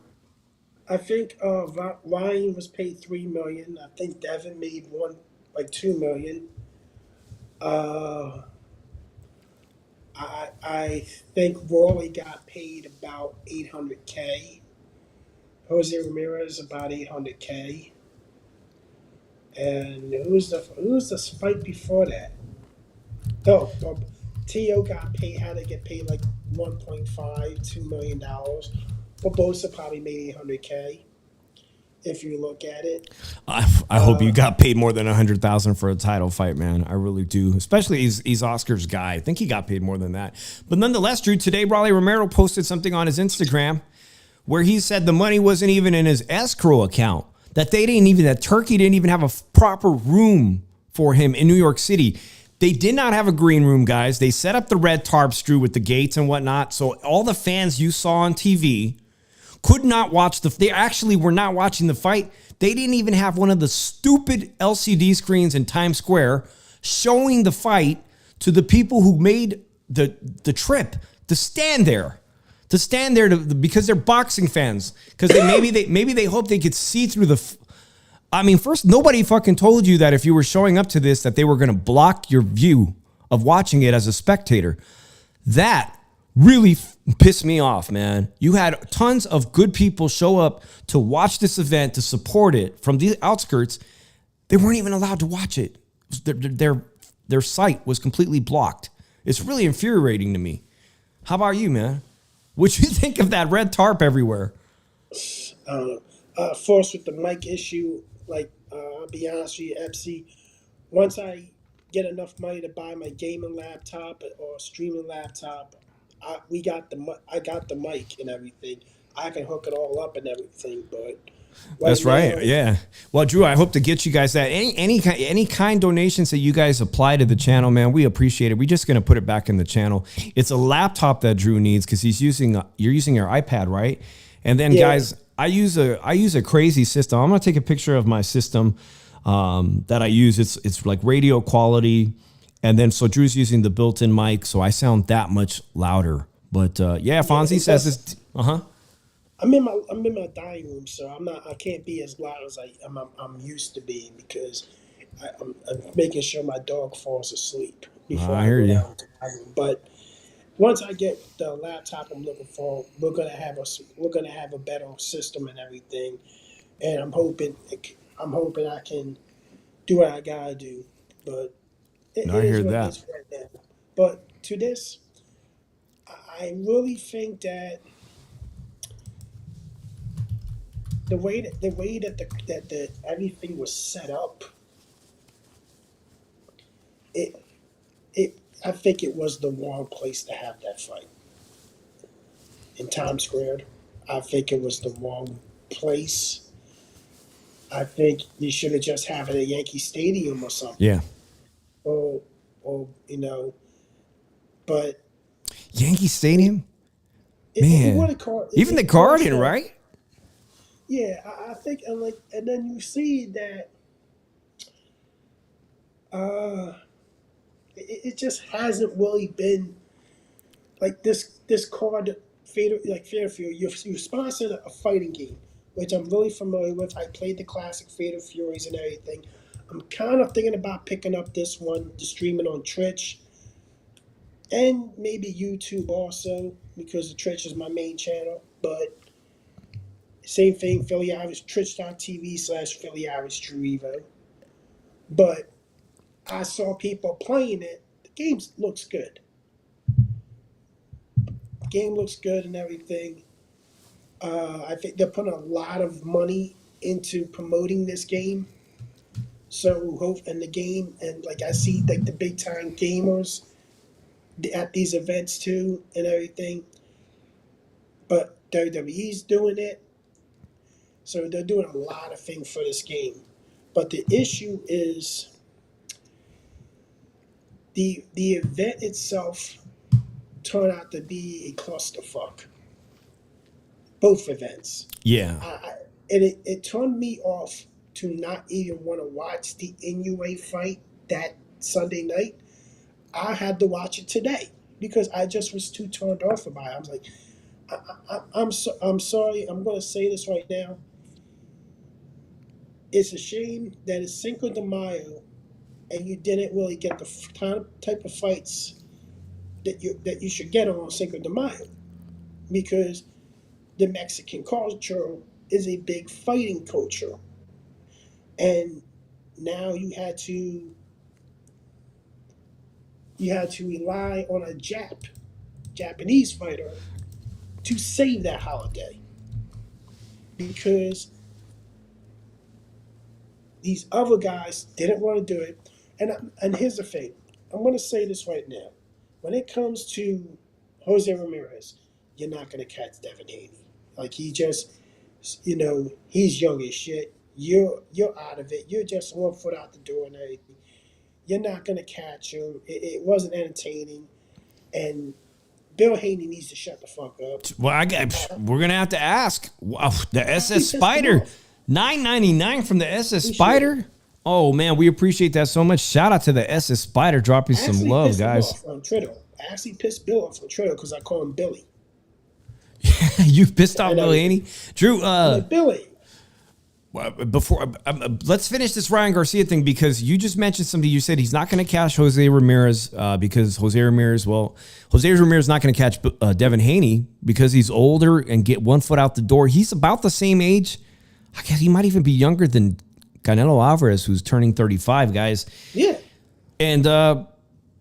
I think Ryan was paid $3 million. I think Devin made like $2 million. Uh, I think Rawley got paid about $800K. Jose Ramirez about $800K. And who's the fight before that? Oh, T.O. had to get paid like 1.5, $2 million. Barbosa probably made $800K if you look at it. I hope you got paid more than $100,000 for a title fight, man. I really do. Especially he's Oscar's guy. I think he got paid more than that. But nonetheless, Drew, today Raleigh Romero posted something on his Instagram where he said the money wasn't even in his escrow account. That Turkey didn't even have a proper room for him in New York City. They did not have a green room, guys. They set up the red tarps, Drew, with the gates and whatnot. So all the fans you saw on TV could not watch they actually were not watching the fight. They didn't even have one of the stupid LCD screens in Times Square showing the fight to the people who made the trip to stand there. Because they're boxing fans. Because maybe they hope they could see through first, nobody fucking told you that if you were showing up to this, that they were going to block your view of watching it as a spectator. That really pissed me off, man. You had tons of good people show up to watch this event, to support it from the outskirts. They weren't even allowed to watch it. Their site was completely blocked. It's really infuriating to me. How about you, man? What'd you think of that red tarp everywhere? First, with the mic issue, I'll be honest with you, Epsy, once I get enough money to buy my gaming laptop or streaming laptop, I got the mic and everything. I can hook it all up and everything, but that's right. Yeah. Well, Drew, I hope to get you guys that any kind donations that you guys apply to the channel, man. We appreciate it. We're just gonna put it back in the channel. It's a laptop that Drew needs because you're using your iPad, right? And then, guys, I use a crazy system. I'm gonna take a picture of my system that I use. It's like radio quality, and then so Drew's using the built-in mic, so I sound that much louder. But Fonzie says this. I'm in my dining room, so I can't be as loud as I'm used to being because I'm making sure my dog falls asleep before I go down to my room. But once I get the laptop I'm looking for, we're gonna have a better system and everything, and I'm hoping I can do what I gotta do. But it I hear is what that. it is right now. But to this, I really think that the way that everything was set up, I think it was the wrong place to have that fight in Times Square. I think it was the wrong place. I think you should have just have it at Yankee Stadium or something. Yeah. Or but Yankee Stadium, man. Even the Guardian, right? Yeah, I think, and then you see that it just hasn't really been like this card Fatal Fury. You're sponsoring a fighting game, which I'm really familiar with. I played the classic Fatal Furies and everything. I'm kind of thinking about picking up this one to stream it on Twitch and maybe YouTube also, because the Twitch is my main channel. But same thing, Philly Irish, twitch.tv/Philly Irish Drew Evo. But I saw people playing it. The game looks good. game looks good and everything. I think they're putting a lot of money into promoting this game. So hope and the game, and like I see like the big time gamers at these events too and everything. But WWE's doing it, so they're doing a lot of things for this game. But the issue is the event itself turned out to be a clusterfuck. Both events. Yeah. And it turned me off to not even want to watch the Inoue fight that Sunday night. I had to watch it today because I just was too turned off about it. I was like, I'm sorry. I'm going to say this right now. It's a shame that it's Cinco de Mayo and you didn't really get the type of fights that you should get on Cinco de Mayo, because the Mexican culture is a big fighting culture, and now you had to rely on a Japanese fighter to save that holiday, because these other guys didn't want to do it. And here's the thing. I'm going to say this right now. When it comes to Jose Ramirez, you're not going to catch Devin Haney. Like, he just, he's young as shit. You're out of it. You're just 1 foot out the door and everything. You're not going to catch him. It wasn't entertaining. And Bill Haney needs to shut the fuck up. Well, we're gonna have to ask. Wow, the SS Spider, $9.99 from the SS Spider. Oh man, we appreciate that so much. Shout out to the SS Spider dropping some love, guys. On Twitter, I actually pissed Bill off on Twitter because I call him Billy. You pissed off Bill Haney, Drew. Like, Billy. Before let's finish this Ryan Garcia thing, because you just mentioned something. You said he's not going to catch Jose Ramirez because Jose Ramirez is not going to catch Devin Haney because he's older and get 1 foot out the door. He's about the same age. I guess he might even be younger than Canelo Alvarez, who's turning 35, guys. Yeah. And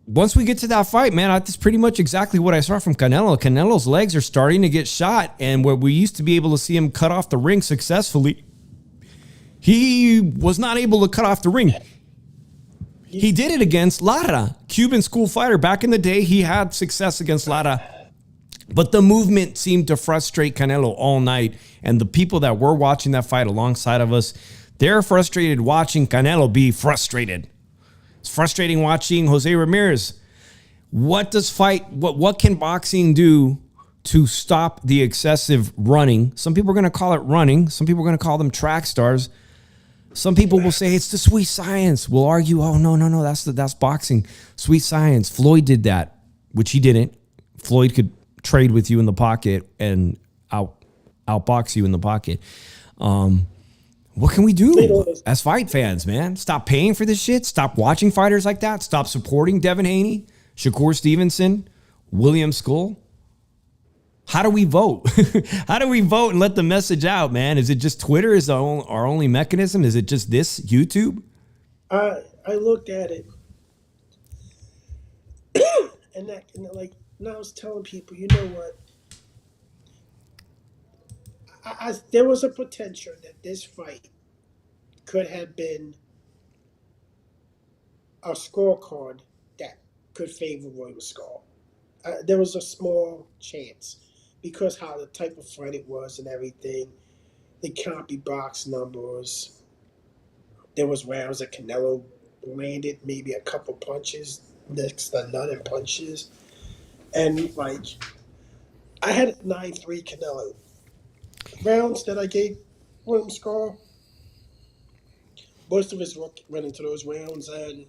once we get to that fight, man, that's pretty much exactly what I saw from Canelo. Canelo's legs are starting to get shot, and where we used to be able to see him cut off the ring successfully, he was not able to cut off the ring. He did it against Lara, Cuban school fighter. Back in the day, he had success against Lara. But the movement seemed to frustrate Canelo all night. And the people that were watching that fight alongside of us, they're frustrated watching Canelo be frustrated. It's frustrating watching Jose Ramirez. What can boxing do to stop the excessive running? Some people are going to call it running. Some people are going to call them track stars. Some people will say it's the sweet science. We'll argue, oh, no, that's boxing. Sweet science. Floyd did that, which he didn't. Floyd could trade with you in the pocket and outbox you in the pocket. What can we do as fight fans, man? Stop paying for this shit? Stop watching fighters like that? Stop supporting Devin Haney, Shakur Stevenson, William Skull? How do we vote? How do we vote and let the message out, man? Is it just Twitter is our only mechanism? Is it just this, YouTube? I looked at it, and I was telling people, you know what? There was a potential that this fight could have been a scorecard that could favor William Skull. There was a small chance, because how the type of fight it was and everything. The copy box numbers. There was rounds that Canelo landed maybe a couple punches, next to none in punches. And I had 9-3 Canelo. Rounds that I gave William Skull, most of us went into those rounds, and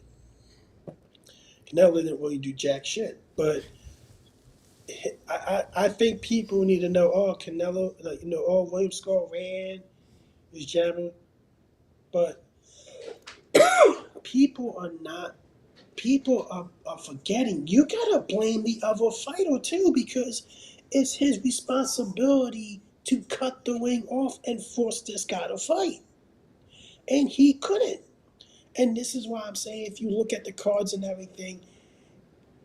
Canelo didn't really do jack shit. But I think people need to know, Canelo, William Skull ran, was jabbing. But people are forgetting. You got to blame the other fighter too, because it's his responsibility to cut the ring off and force this guy to fight. And he couldn't. And this is why I'm saying, if you look at the cards and everything,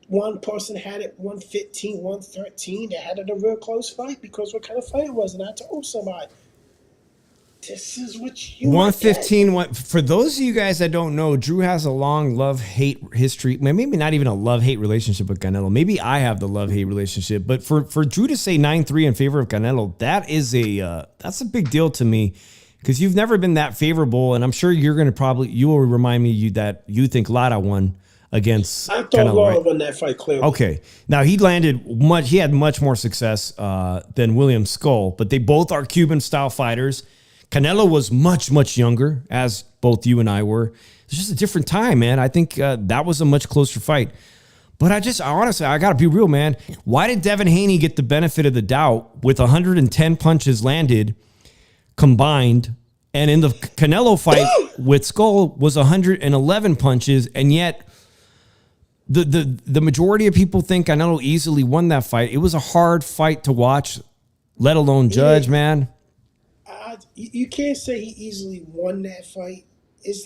one person had it 115, 113. They had it a real close fight because what kind of fight it was. And I told somebody, this is what you want. 115. For those of you guys that don't know, Drew has a long love-hate history. Maybe not even a love-hate relationship with Canelo. Maybe I have the love-hate relationship. But for Drew to say 9-3 in favor of Canelo, that's a big deal to me because you've never been that favorable. And I'm sure you will remind me that you think Lara won against I thought Canelo, Lara right? won that fight clearly. Okay. Now he had much more success than William Skull, but they both are Cuban-style fighters. Canelo was much, much younger, as both you and I were. It's just a different time, man. I think that was a much closer fight. But honestly, I got to be real, man. Why did Devin Haney get the benefit of the doubt with 110 punches landed combined? And in the Canelo fight with Skull was 111 punches, and yet the majority of people think Canelo easily won that fight. It was a hard fight to watch, let alone judge, man. You can't say he easily won that fight. It's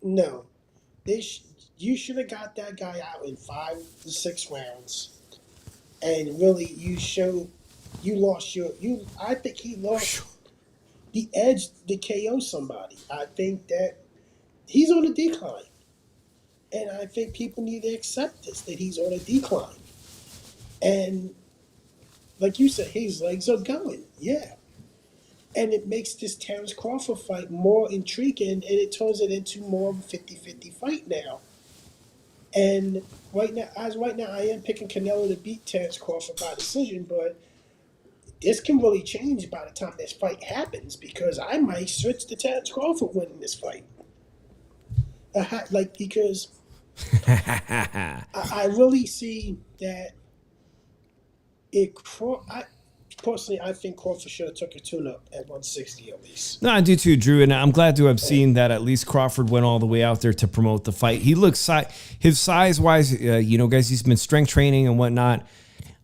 no. You should have got that guy out in 5 to 6 rounds, and really I think he lost the edge to KO somebody. I think that he's on a decline, and I think people need to accept this, that he's on a decline, and. Like you said, his legs are going, yeah. And it makes this Terrence Crawford fight more intriguing, and it turns it into more of a 50-50 fight now. And right now, I am picking Canelo to beat Terrence Crawford by decision, but this can really change by the time this fight happens because I might switch to Terrence Crawford winning this fight. Because I really see that personally, I think Crawford should have took a tune-up at 160 at least. No, I do too, Drew, and I'm glad to have seen that at least Crawford went all the way out there to promote the fight. He looks his size-wise, guys, he's been strength training and whatnot.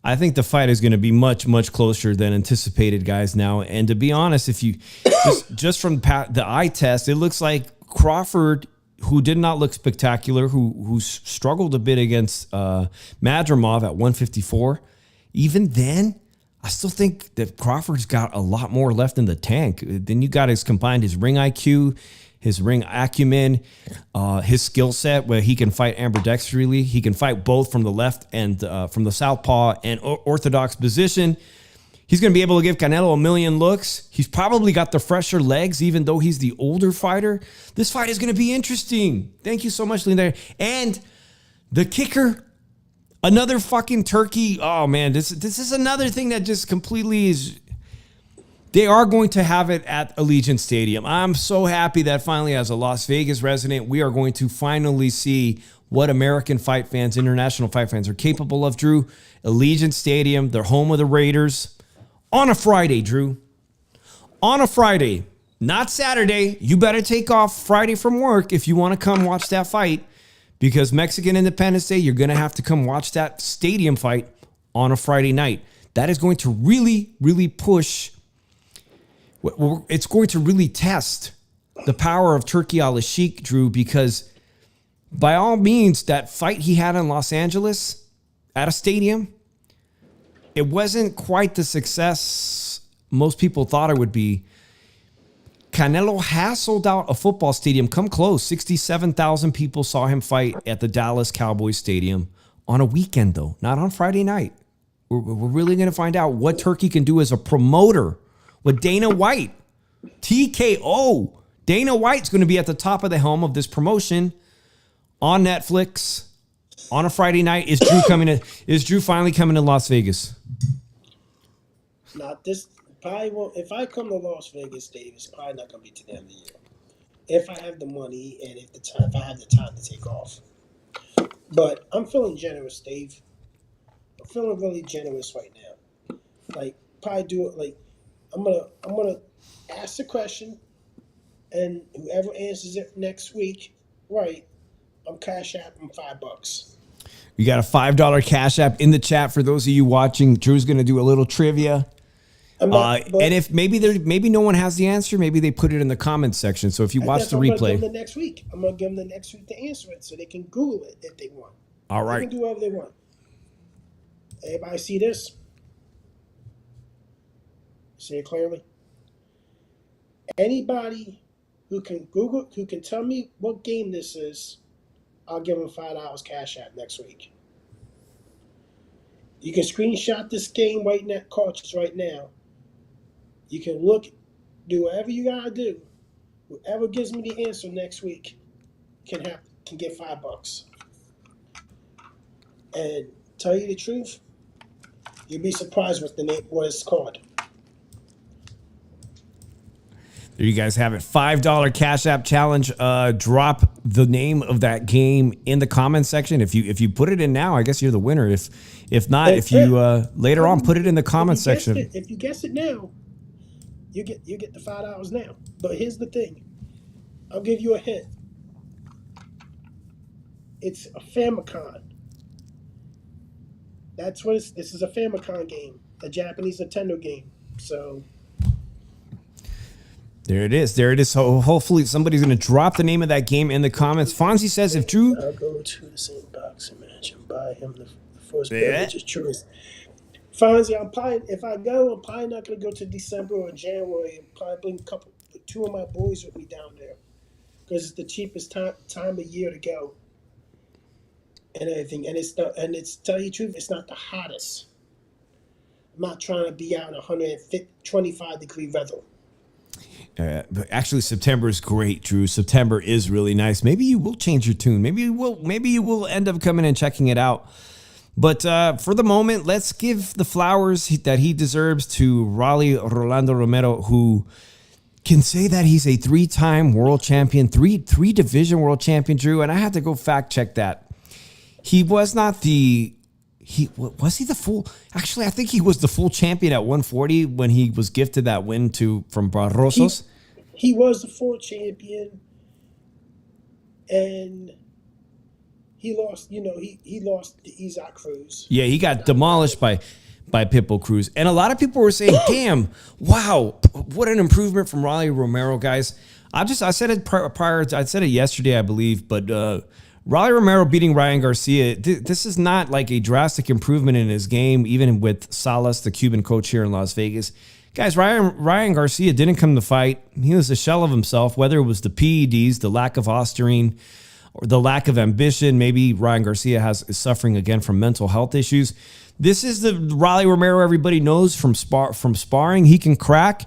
I think the fight is going to be much, much closer than anticipated, guys, now. And to be honest, if you just from the eye test, it looks like Crawford, who did not look spectacular, who struggled a bit against Madrimov at 154. Even then, I still think that Crawford's got a lot more left in the tank. Then you got his combined his ring IQ, his ring acumen, his skill set where he can fight ambidextrously. He can fight both from the left and from the southpaw and orthodox position. He's going to be able to give Canelo a million looks. He's probably got the fresher legs, even though he's the older fighter. This fight is going to be interesting. Thank you so much, Linda. And the kicker, another fucking turkey. Oh, man, this is another thing that just completely is. They are going to have it at Allegiant Stadium. I'm so happy that finally, as a Las Vegas resident, we are going to finally see what American fight fans, international fight fans are capable of, Drew. Allegiant Stadium, their home of the Raiders. On a Friday, Drew. On a Friday, not Saturday. You better take off Friday from work if you want to come watch that fight. Because Mexican Independence Day, you're going to have to come watch that stadium fight on a Friday night. That is going to really, really push. It's going to really test the power of Turki Al-Sheikh, Drew, because by all means, that fight he had in Los Angeles at a stadium, it wasn't quite the success most people thought it would be. Canelo has sold out a football stadium. Come close. 67,000 people saw him fight at the Dallas Cowboys Stadium on a weekend, though, not on Friday night. We're really going to find out what Turki can do as a promoter with Dana White. TKO. Dana White's going to be at the top of the helm of this promotion on Netflix on a Friday night. Is Drew finally coming to Las Vegas? Not this. Probably won't. If I come to Las Vegas, Dave, it's probably not going to be to the end of the year. If I have the money and if I have the time to take off. But I'm feeling generous, Dave. I'm feeling really generous right now. Like, probably do it. Like, I'm gonna ask the question, and whoever answers it next week, right? I'm cash apping $5. We got a $5 cash app in the chat for those of you watching. Drew's going to do a little trivia. And if maybe no one has the answer, maybe they put it in the comments section. So if you watch the replay, I'm gonna give them the next week. I'm gonna give them the next week to answer it, so they can Google it if they want. All right. They can do whatever they want. Everybody see this? See it clearly? Anybody who can tell me what game this is, I'll give them $5 cash app next week. You can screenshot this game right now, cartridge right now. You can look, do whatever you gotta do. Whoever gives me the answer next week can get $5. And tell you the truth, you'll be surprised what it's called. There you guys have it. $5 Cash App challenge. Drop the name of that game in the comment section. If you put it in now, I guess you're the winner. If not, if you later on put it in the comment section. If you guess it now, you get the $5 now. But here's the thing. I'll give you a hint. It's a Famicom. This is a Famicom game, a Japanese Nintendo game. So there it is. So hopefully somebody's going to drop the name of that game in the comments. Fonzie says if Drew... I'll go to the same boxing match and buy him the first beverage of choice. Fonzie, I'm probably not going to go to December or January. I'm probably bring two of my boys with me down there because it's the cheapest time of year to go and everything. And it's tell you the truth, it's not the hottest. I'm not trying to be out in 125-degree weather. But actually, September is great, Drew. September is really nice. Maybe you will change your tune. Maybe you will end up coming and checking it out. But for the moment, let's give the flowers that he deserves to Raleigh Romero, who can say that he's a 3-time world champion, three division world champion, Drew. And I had to go fact check that. He was not the... Was he the full? Actually, I think he was the full champion at 140 when he was gifted that win from Barrosos. He was the full champion, and he lost. He lost to Isaac Cruz. Yeah, he got demolished by Pitbull Cruz, and a lot of people were saying, "Damn, wow, what an improvement from Raleigh Romero, guys." I said it prior. I said it yesterday, I believe, but. Raleigh Romero beating Ryan Garcia, this is not like a drastic improvement in his game, even with Salas, the Cuban coach here in Las Vegas. Guys, Ryan Garcia didn't come to fight. He was a shell of himself, whether it was the PEDs, the lack of Osterine, or the lack of ambition. Maybe Ryan Garcia is suffering again from mental health issues. This is the Raleigh Romero everybody knows from sparring. He can crack.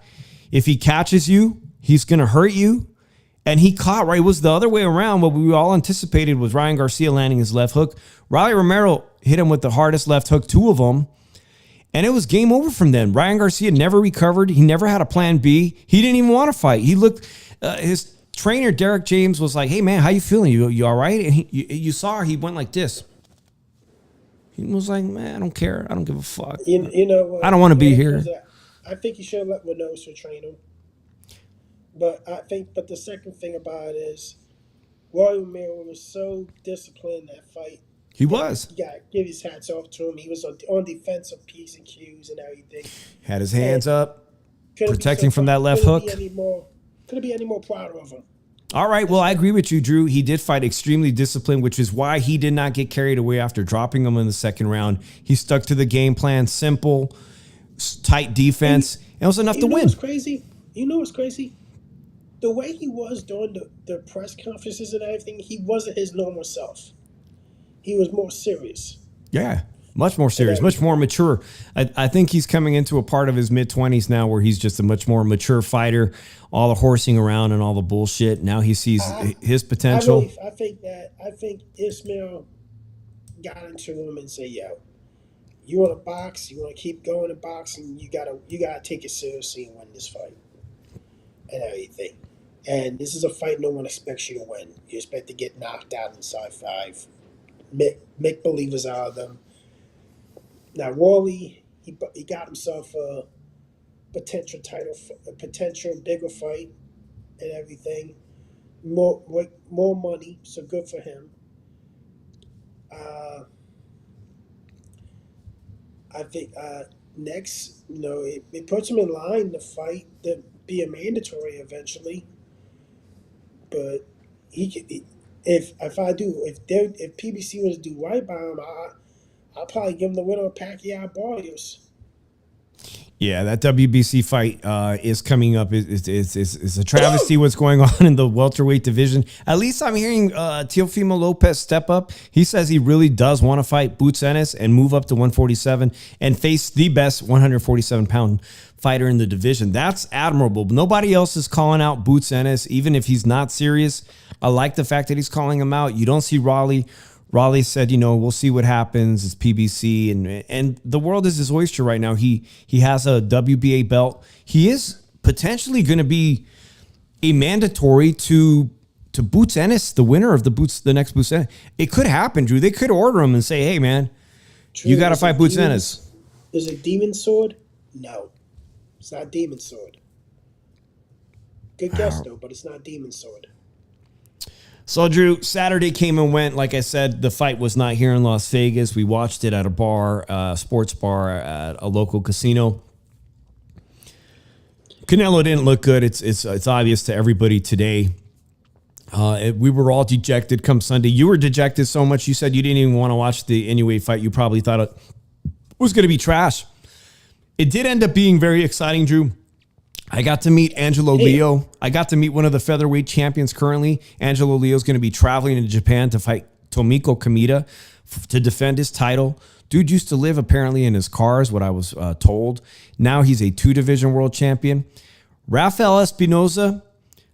If he catches you, he's going to hurt you. And he caught, right? It was the other way around. What we all anticipated was Ryan Garcia landing his left hook. Raleigh Romero hit him with the hardest left hook, 2 of them. And it was game over from then. Ryan Garcia never recovered. He never had a plan B. He didn't even want to fight. He looked, his trainer, Derek James, was like, "Hey, man, how you feeling? You all right?" And you saw he went like this. He was like, "Man, I don't care. I don't give a fuck. You know what? I don't want to be here." I think you should have let Reynoso train him. But the second thing about it is, Raleigh Romero was so disciplined in that fight. He was. You got to give his hats off to him. He was on defensive P's and Q's and everything. Had his hands up, protecting from that left hook. Couldn't be any more prouder of him. All right. Well, I agree with you, Drew. He did fight extremely disciplined, which is why he did not get carried away after dropping him in the second round. He stuck to the game plan, simple, tight defense, and it was enough to win. You know what's crazy? The way he was during the press conferences and everything, he wasn't his normal self. He was more serious. Yeah, much more serious, much more mature. I think he's coming into a part of his mid-20s now where he's just a much more mature fighter. All the horsing around and all the bullshit. Now he sees his potential. I think Ismail got into him and said, "Yo, you want to box? You want to keep going to boxing? You gotta take it seriously and win this fight and everything." And this is a fight no one expects you to win. You expect to get knocked out inside 5. Make believers out of them. Now, Raleigh, he got himself a potential bigger fight and everything. More money, so good for him. I think next, it puts him in line to fight to be a mandatory eventually. But if PBC was to do right by him, I'll probably give him the winner of Pacquiao Barrios. Yeah, that WBC fight is coming up. It's a travesty what's going on in the welterweight division. At least I'm hearing Teofimo Lopez step up. He says he really does want to fight Boots Ennis and move up to 147 and face the best 147-pound fighter in the division. That's admirable. Nobody else is calling out Boots Ennis, even if he's not serious. I like the fact that he's calling him out. You don't see Raleigh. Raleigh said, we'll see what happens. It's PBC, and the world is his oyster right now. He has a WBA belt. He is potentially going to be a mandatory to Boots Ennis, the winner of the next Boots Ennis. It could happen, Drew. They could order him and say, hey, man, you got to fight Boots Ennis. Is it Demon Sword? No. It's not Demon Sword. Good guess, though, but it's not Demon Sword. So, Drew, Saturday came and went. Like I said, the fight was not here in Las Vegas. We watched it at a bar, sports bar at a local casino. Canelo didn't look good. It's obvious to everybody today. We were all dejected come Sunday. You were dejected so much you said you didn't even want to watch the Inoue fight. You probably thought it was going to be trash. It did end up being very exciting, Drew. I got to meet Angelo Leo. I got to meet one of the featherweight champions currently. Angelo Leo is going to be traveling to Japan to fight Tomiko Kamita to defend his title. Dude used to live apparently in his car, is what I was told. Now he's a 2-division world champion. Rafael Espinoza,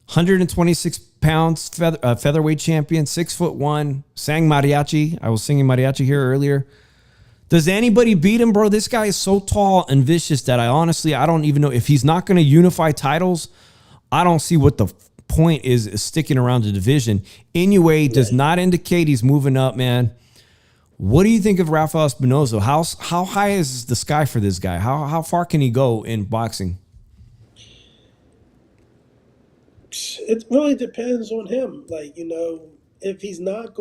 126 pounds featherweight champion, 6'1", sang mariachi. I was singing mariachi here earlier. Does anybody beat him, bro? This guy is so tall and vicious that I don't even know if he's not going to unify titles. I don't see what the point is sticking around the division. Inoue does not indicate he's moving up, man. What do you think of Rafael Espinoza? How high is the sky for this guy? How far can he go in boxing? It really depends on him. If he's not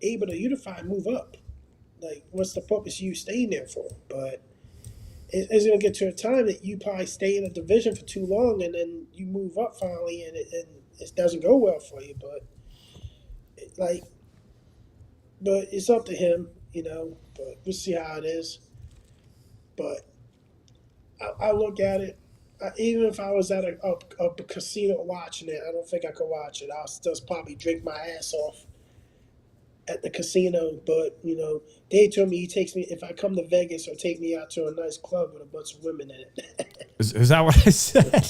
able to unify, move up. What's the purpose of you staying there for? But it's going to get to a time that you probably stay in a division for too long, and then you move up finally, and it doesn't go well for you. But it's up to him, But we'll see how it is. But I look at it. Even if I was at a casino watching it, I don't think I could watch it. I'll still probably drink my ass off at the casino. But they told me he takes me, if I come to Vegas, or take me out to a nice club with a bunch of women in it. Is that what I said?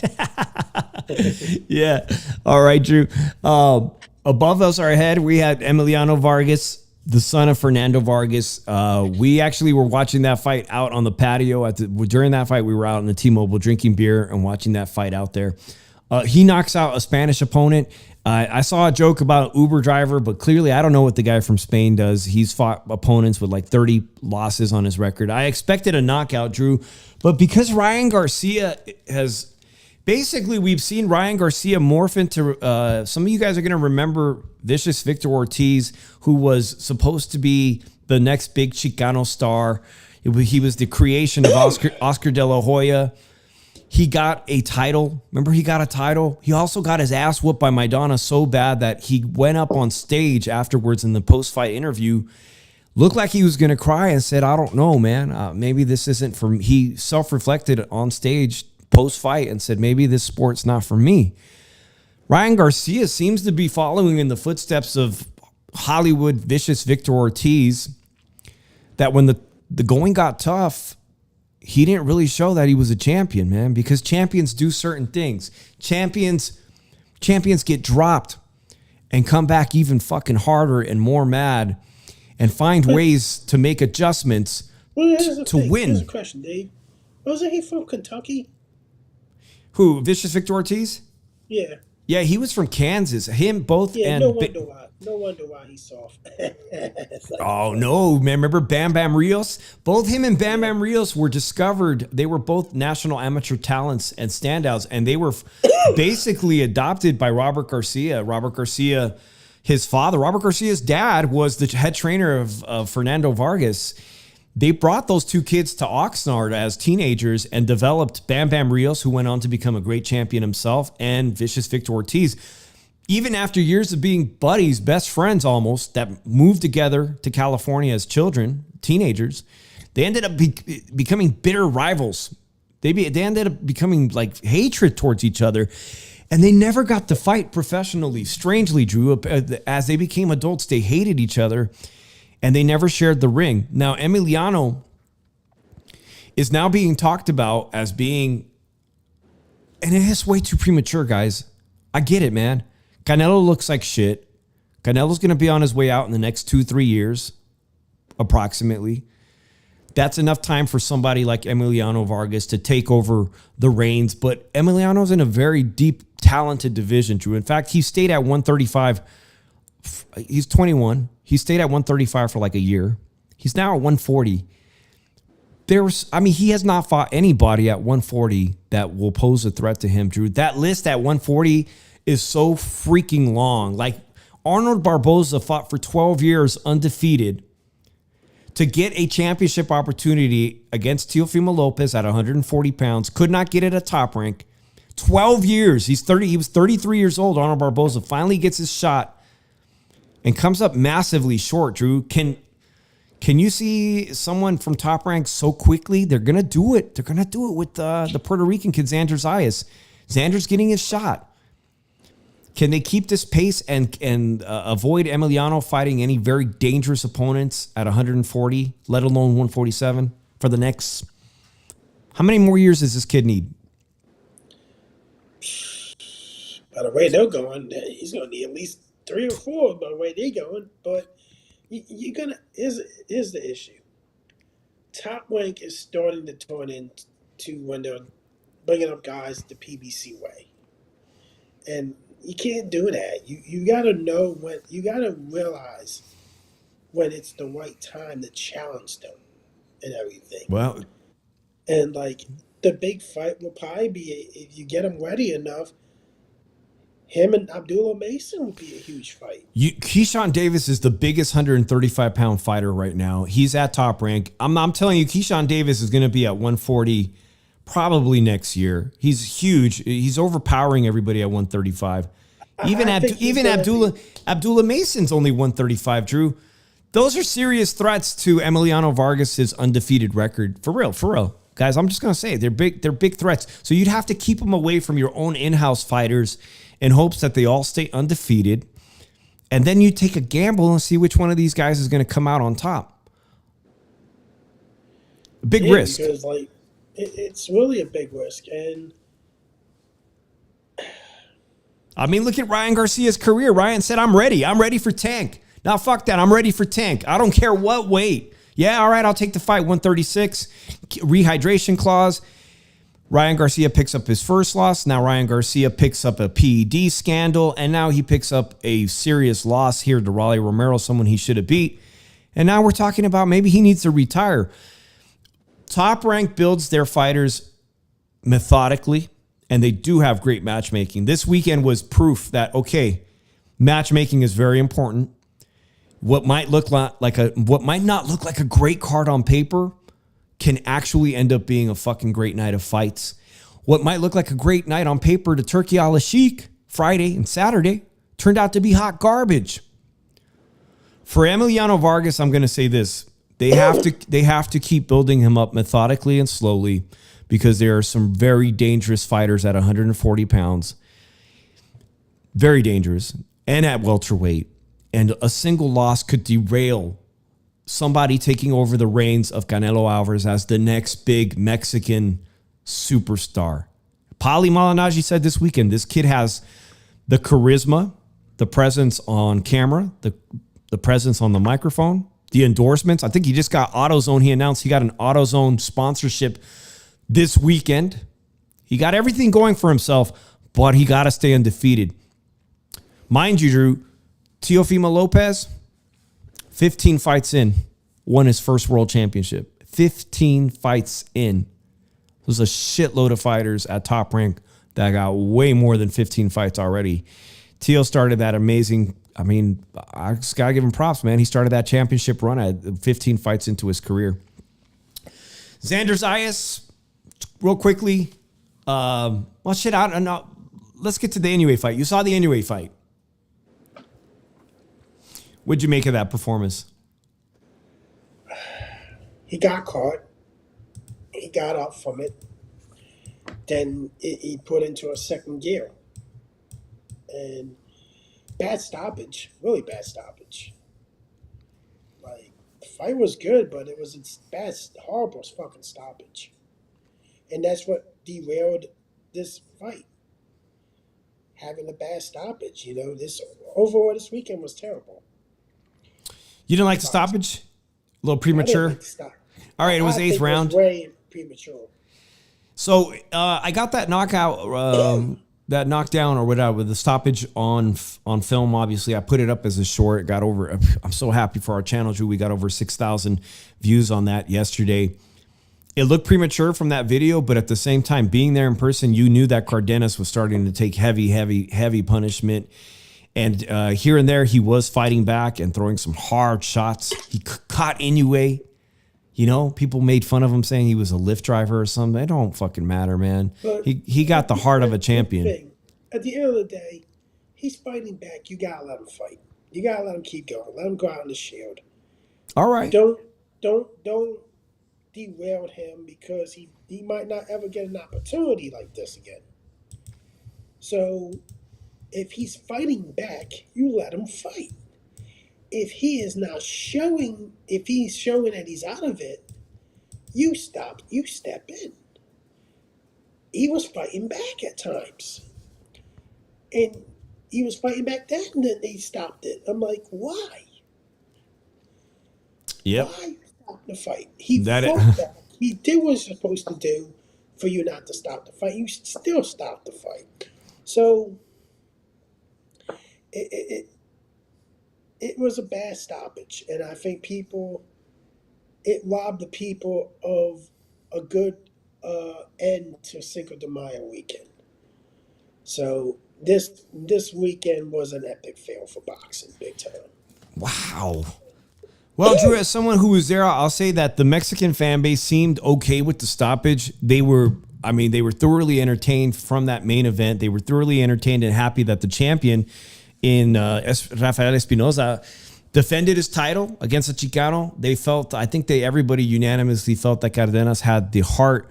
Yeah. All right, Drew. Above us, our head, we had Emiliano Vargas, the son of Fernando Vargas. We actually were watching that fight out on the patio. During that fight, we were out in the T-Mobile drinking beer and watching that fight out there. He knocks out a Spanish opponent. I saw a joke about an Uber driver, but clearly I don't know what the guy from Spain does. He's fought opponents with 30 losses on his record. I expected a knockout, Drew, but because Ryan Garcia has... Basically, we've seen Ryan Garcia morph into, some of you guys are going to remember Vicious Victor Ortiz, who was supposed to be the next big Chicano star. He was the creation of Oscar De La Hoya. He got a title. Remember, he got a title. He also got his ass whooped by Maidana so bad that he went up on stage afterwards in the post-fight interview, looked like he was going to cry and said, I don't know, man. Maybe this isn't for me. He self-reflected on stage post-fight and said, maybe this sport's not for me. Ryan Garcia seems to be following in the footsteps of Hollywood Vicious Victor Ortiz, that when the going got tough, he didn't really show that he was a champion, man, because champions do certain things. Champions get dropped and come back even fucking harder and more mad and find ways to make adjustments to win. Here's a question, Dave. Wasn't he from Kentucky? Who, Vicious Victor Ortiz? Yeah. Yeah, he was from Kansas. Him, both. Yeah, and no wonder why he's soft. Oh, no, man. Remember Bam Bam Rios? Both him and Bam Bam Rios were discovered. They were both national amateur talents and standouts, and they were basically adopted by Robert Garcia. Robert Garcia, his father, Robert Garcia's dad, was the head trainer of Fernando Vargas. They brought those two kids to Oxnard as teenagers and developed Bam Bam Rios, who went on to become a great champion himself, and Vicious Victor Ortiz. Even after years of being buddies, best friends almost, that moved together to California as children, teenagers, they ended up becoming bitter rivals. They ended up becoming like hatred towards each other. And they never got to fight professionally. Strangely, Drew, as they became adults, they hated each other and they never shared the ring. Now, Emiliano is now being talked about as being, and it is way too premature, guys. I get it, man. Canelo looks like shit. Canelo's going to be on his way out in the next 2-3 years, approximately. That's enough time for somebody like Emiliano Vargas to take over the reins. But Emiliano's in a very deep, talented division, Drew. In fact, he stayed at 135. He's 21. He stayed at 135 for like a year. He's now at 140. He has not fought anybody at 140 that will pose a threat to him, Drew. That list at 140 is so freaking long. Like, Arnold Barboza fought for 12 years undefeated to get a championship opportunity against Teofimo Lopez at 140 pounds. Could not get it at Top Rank. 12 years. He was 33 years old. Arnold Barboza finally gets his shot and comes up massively short, Drew. Can you see someone from Top Rank so quickly? They're going to do it. They're going to do it with the Puerto Rican kid, Xander Zayas. Xander's getting his shot. Can they keep this pace and avoid Emiliano fighting any very dangerous opponents at 140, let alone 147 for the next? How many more years does this kid need? By the way they're going, he's going to need at least 3 or 4 by the way they're going. But you're going to, here's the issue. Top Rank is starting to turn into when they're bringing up guys the PBC way. And you can't do that. You got to know when, you got to realize when it's the right time to challenge them and everything. Well, and like the big fight will probably be, if you get him ready enough, him and Abdullah Mason would be a huge fight. Keyshawn Davis is the biggest 135-pound fighter right now. He's at Top Rank. I'm telling you, Keyshawn Davis is going to be at 140 probably next year. He's huge. He's overpowering everybody at 135. Even Abdullah Mason's only 135, Drew. Those are serious threats to Emiliano Vargas's undefeated record. For real. Guys, I'm just going to say they're big threats. So you'd have to keep them away from your own in-house fighters in hopes that they all stay undefeated. And then you take a gamble and see which one of these guys is going to come out on top. Big risk. Because it's really a big risk. And I mean, look at Ryan Garcia's career. Ryan said, I'm ready. I'm ready for Tank. Now, fuck that. I'm ready for Tank. I don't care what weight. Yeah, all right, I'll take the fight. 136. Rehydration clause. Ryan Garcia picks up his first loss. Now Ryan Garcia picks up a PED scandal. And now he picks up a serious loss here to Raleigh Romero, someone he should have beat. And now we're talking about maybe he needs to retire. Top Rank builds their fighters methodically, and they do have great matchmaking. This weekend was proof that, okay, matchmaking is very important. What might not look like a great card on paper can actually end up being a fucking great night of fights. What might look like a great night on paper to Turkey Al Sheikh Friday and Saturday turned out to be hot garbage. For Emiliano Vargas, I'm going to say this. They have to keep building him up methodically and slowly because there are some very dangerous fighters at 140 pounds. Very dangerous. And at welterweight. And a single loss could derail somebody taking over the reins of Canelo Alvarez as the next big Mexican superstar. Paulie Malignaggi said this weekend, this kid has the charisma, the presence on camera, the presence on the microphone, the endorsements. I think he just got AutoZone. He announced he got an AutoZone sponsorship this weekend. He got everything going for himself, but he got to stay undefeated. Mind you, Drew, Teofimo Lopez, 15 fights in, won his first world championship. 15 fights in. There's a shitload of fighters at Top Rank that got way more than 15 fights already. Teo started that amazing, I just got to give him props, man. He started that championship run at 15 fights into his career. Xander Zayas, real quickly. Well, shit, I don't know. Let's get to the Inoue fight. You saw the Inoue fight. What'd you make of that performance? He got caught. He got up from it. Then he put into a second gear. And bad stoppage. Really bad stoppage. Like, the fight was good, but it was a bad, horrible fucking stoppage. And that's what derailed this fight. Having a bad stoppage, this overall this weekend was terrible. You didn't like the stoppage? A little premature? I didn't like the stop. All right, it was eighth round. It was way premature. So I got that knockout, that knockdown or whatever, with the stoppage on film. Obviously, I put it up as a short. It got over. I'm so happy for our channel, Drew. We got over 6,000 views on that yesterday. It looked premature from that video, but at the same time, being there in person, you knew that Cardenas was starting to take heavy punishment. And here and there, he was fighting back and throwing some hard shots. He caught Inoue. People made fun of him saying he was a Lyft driver or something. It don't fucking matter, man. But he got the heart of a champion. At the end of the day, he's fighting back. You gotta let him fight. You gotta let him keep going. Let him go out in the shield. All right. Don't derail him because he might not ever get an opportunity like this again. So if he's fighting back, you let him fight. If he's showing that he's out of it, you step in. He was fighting back at times. And he was fighting back then, and then they stopped it. I'm like, why? Yep. Why stop the fight? He fought back. He did what he was supposed to do for you not to stop the fight. You still stopped the fight. So it was a bad stoppage, and I think it robbed the people of a good end to Cinco de Mayo weekend. So this weekend was an epic fail for boxing, big time. Wow. Well, Drew, as someone who was there, I'll say that the Mexican fan base seemed okay with the stoppage. They were thoroughly entertained from that main event. They were thoroughly entertained and happy that the champion in Rafael Espinoza defended his title against the Chicano. Everybody unanimously felt that Cardenas had the heart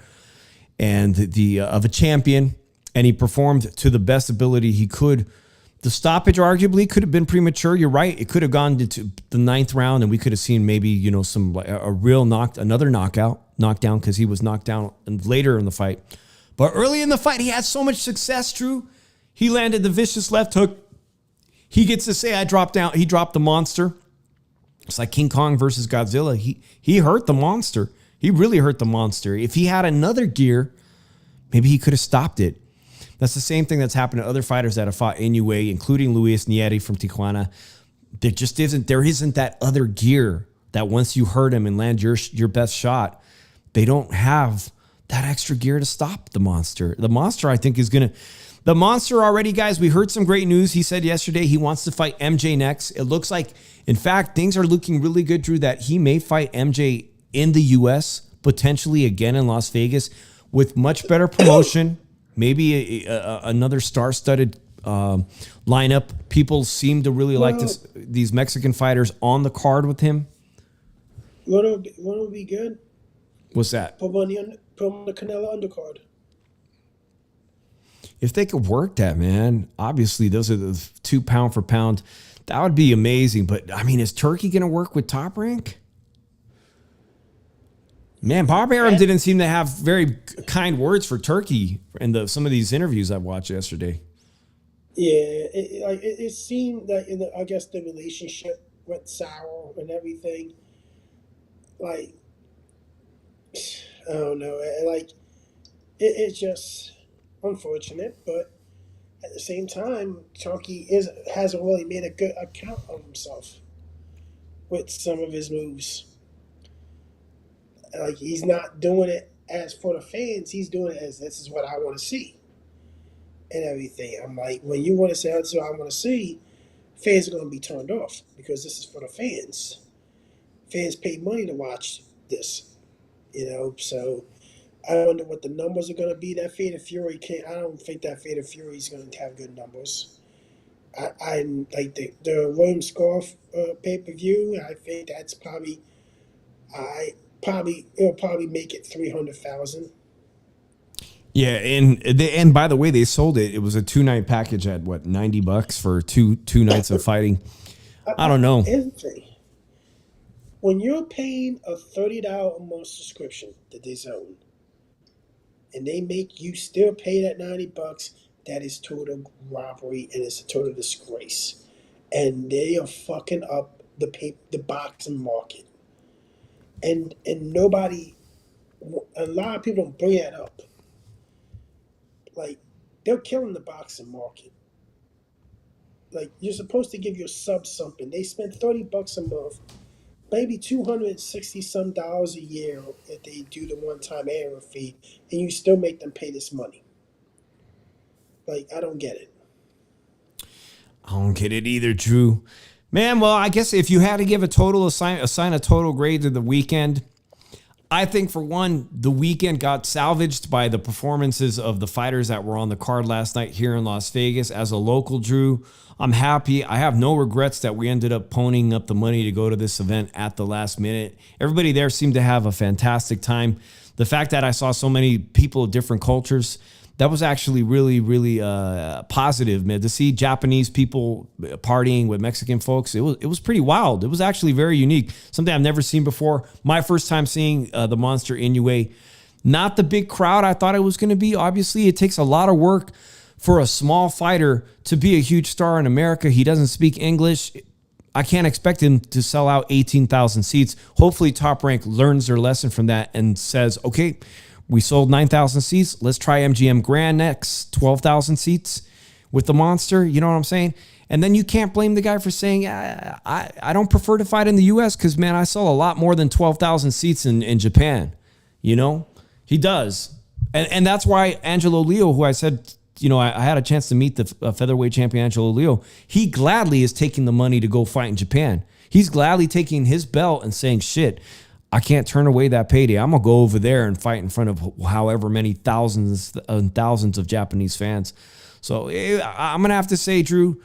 and of a champion, and he performed to the best ability he could. The stoppage arguably could have been premature. You're right. It could have gone into the ninth round, and we could have seen maybe another knockdown, because he was knocked down later in the fight. But early in the fight, he had so much success. Drew, he landed the vicious left hook. He gets to say, "I dropped down." He dropped the monster. It's like King Kong versus Godzilla. He hurt the monster. He really hurt the monster. If he had another gear, maybe he could have stopped it. That's the same thing that's happened to other fighters that have fought Inoue, including Luis Nieri from Tijuana. There isn't that other gear that once you hurt him and land your best shot, they don't have that extra gear to stop the monster. The monster, I think, the monster already, guys, we heard some great news. He said yesterday he wants to fight MJ next. It looks like, in fact, things are looking really good, Drew, that he may fight MJ in the U.S., potentially again in Las Vegas, with much better promotion. Maybe another star-studded lineup. People seem to really like these Mexican fighters on the card with him. What would be good? What's that? Put on the Canelo undercard. If they could work that, man, obviously those are the 2 pound for pound. That would be amazing. But, I mean, is Turkey going to work with Top Rank? Man, Bob Arum didn't seem to have very kind words for Turkey in some of these interviews I watched yesterday. Yeah, it seemed that I guess the relationship went sour and everything. Like, I don't know. It's just unfortunate, but at the same time, Turkey hasn't really made a good account of himself with some of his moves. Like, he's not doing it as for the fans. He's doing it as, this is what I want to see and everything. I'm like, when you want to say, that's what I want to see, fans are going to be turned off because this is for the fans. Fans pay money to watch this. So I wonder what the numbers are going to be. That Fate of Fury can't. I don't think that Fate of Fury is going to have good numbers. I like the William Scarf pay per view. I think that's probably it'll probably make it 300,000. Yeah, and by the way, they sold it. It was a 2-night package at what, $90 for two nights of fighting. I don't know. When you're paying a $30 a month subscription to this zone, and they make you still pay that $90, that is total robbery and it's a total disgrace. And they are fucking up the boxing market. And nobody, a lot of people don't bring that up. Like, they're killing the boxing market. Like, you're supposed to give your subs something. They spend $30 a month, maybe $260 some dollars a year if they do the one-time annual fee, and you still make them pay this money. Like, I don't get it. I don't get it either, Drew. Man, well, I guess if you had to give a total, assign a total grade to the weekend, I think, for one, the weekend got salvaged by the performances of the fighters that were on the card last night here in Las Vegas. As a local, Drew, I'm happy. I have no regrets that we ended up ponying up the money to go to this event at the last minute. Everybody there seemed to have a fantastic time. The fact that I saw so many people of different cultures, that was actually really, really positive, man. To see Japanese people partying with Mexican folks, it was pretty wild. It was actually very unique, something I've never seen before. My first time seeing the Monster Inoue. Not the big crowd I thought it was going to be. Obviously, it takes a lot of work for a small fighter to be a huge star in America. He doesn't speak English. I can't expect him to sell out 18,000 seats. Hopefully, Top Rank learns their lesson from that and says, okay, we sold 9,000 seats. Let's try MGM Grand next, 12,000 seats with the Monster. You know what I'm saying? And then you can't blame the guy for saying, I don't prefer to fight in the U.S. because, man, I sell a lot more than 12,000 seats in Japan. You know? He does. And that's why Angelo Leo, who I said, I had a chance to meet the featherweight champion Angelo Leo, he gladly is taking the money to go fight in Japan. He's gladly taking his belt and saying, shit, I can't turn away that payday. I'm going to go over there and fight in front of however many thousands and thousands of Japanese fans. So I'm going to have to say, Drew,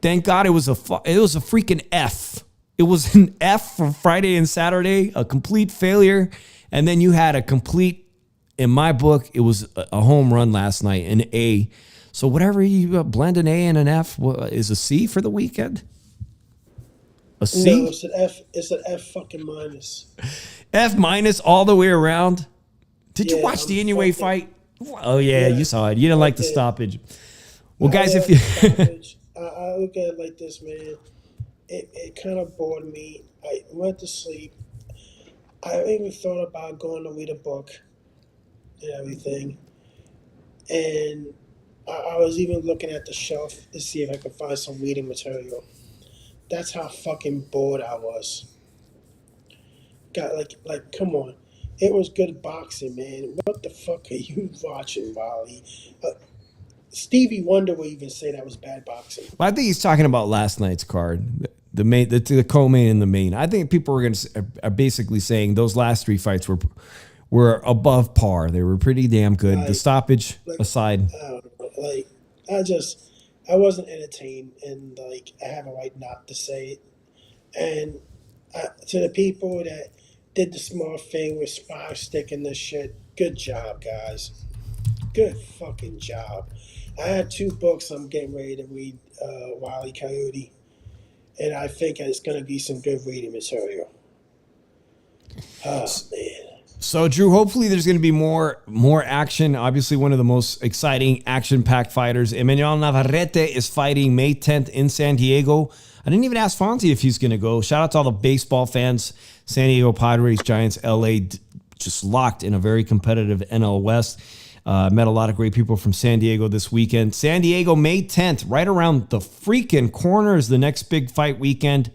thank God it was a freaking F. It was an F for Friday and Saturday, a complete failure. And then you had a complete, in my book, it was a home run last night, an A. So whatever you blend an A and an F, is a C for the weekend? A C? No, it's an F. It's an F fucking minus. F minus all the way around. Did you watch the Inoue fight? Oh yeah, you saw it. You didn't like the stoppage. Well, guys, if you I look at it like this, man. It kind of bored me. I went to sleep. I even thought about going to read a book and everything. And I was even looking at the shelf to see if I could find some reading material. That's how fucking bored I was. God, like, come on. It was good boxing, man. What the fuck are you watching, Raleigh? Stevie Wonder will even say that was bad boxing. Well, I think he's talking about last night's card, the co-main and the main. I think people are basically saying those last three fights were above par. They were pretty damn good. The stoppage aside, I wasn't entertained, and I have a right not to say it. And to the people that did the smart thing with Spy sticking this shit, good job, guys. Good fucking job. I had 2 books I'm getting ready to read, Wile E. Coyote, and I think it's going to be some good reading material. Oh, man. So, Drew, hopefully there's going to be more action. Obviously, one of the most exciting action-packed fighters, Emmanuel Navarrete, is fighting May 10th in San Diego. I didn't even ask Fonzie if he's going to go. Shout out to all the baseball fans. San Diego Padres, Giants, LA, just locked in a very competitive NL West. Met a lot of great people from San Diego this weekend. San Diego, May 10th, right around the freaking corner is the next big fight weekend.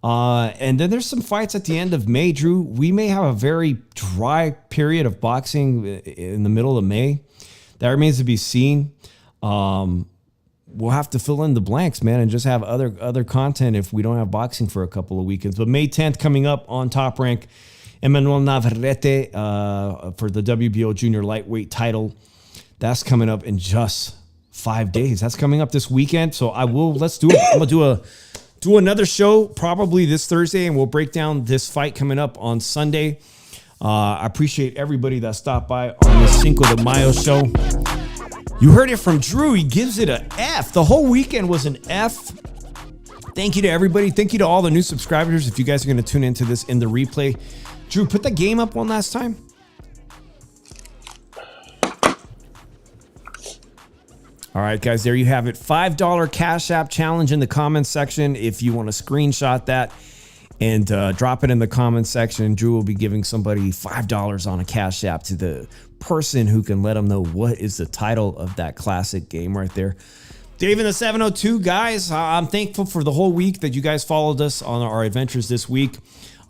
And then there's some fights at the end of May, Drew. We may have a very dry period of boxing in the middle of May. That remains to be seen. We'll have to fill in the blanks, man, and just have other content if we don't have boxing for a couple of weekends. But May 10th coming up on Top Rank Emmanuel Navarrete for the WBO junior lightweight title. That's coming up in just 5 days. That's coming up this weekend. So let's do it. I'm gonna do another show probably this Thursday, and we'll break down this fight coming up on Sunday. I appreciate everybody that stopped by on the Cinco de Mayo show. You heard it from Drew. He gives it an F. The whole weekend was an F. Thank you to everybody. Thank you to all the new subscribers. If you guys are going to tune into this in the replay. Drew, put the game up one last time. All right, guys, there you have it. $5 Cash App challenge in the comments section. If you want to screenshot that and drop it in the comments section, Drew will be giving somebody $5 on a Cash App to the person who can let them know what is the title of that classic game right there. Dave in the 702, guys, I'm thankful for the whole week that you guys followed us on our adventures this week.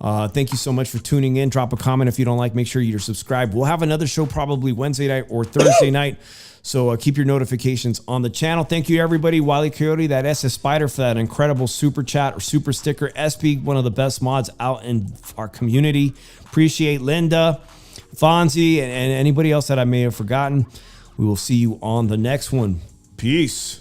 Thank you so much for tuning in. Drop a comment if you don't like. Make sure you're subscribed. We'll have another show probably Wednesday night or Thursday night. So keep your notifications on the channel. Thank you, everybody. Wiley Coyote, that SS Spider, for that incredible super chat or super sticker. SP, one of the best mods out in our community. Appreciate Linda, Fonzie, and anybody else that I may have forgotten. We will see you on the next one. Peace.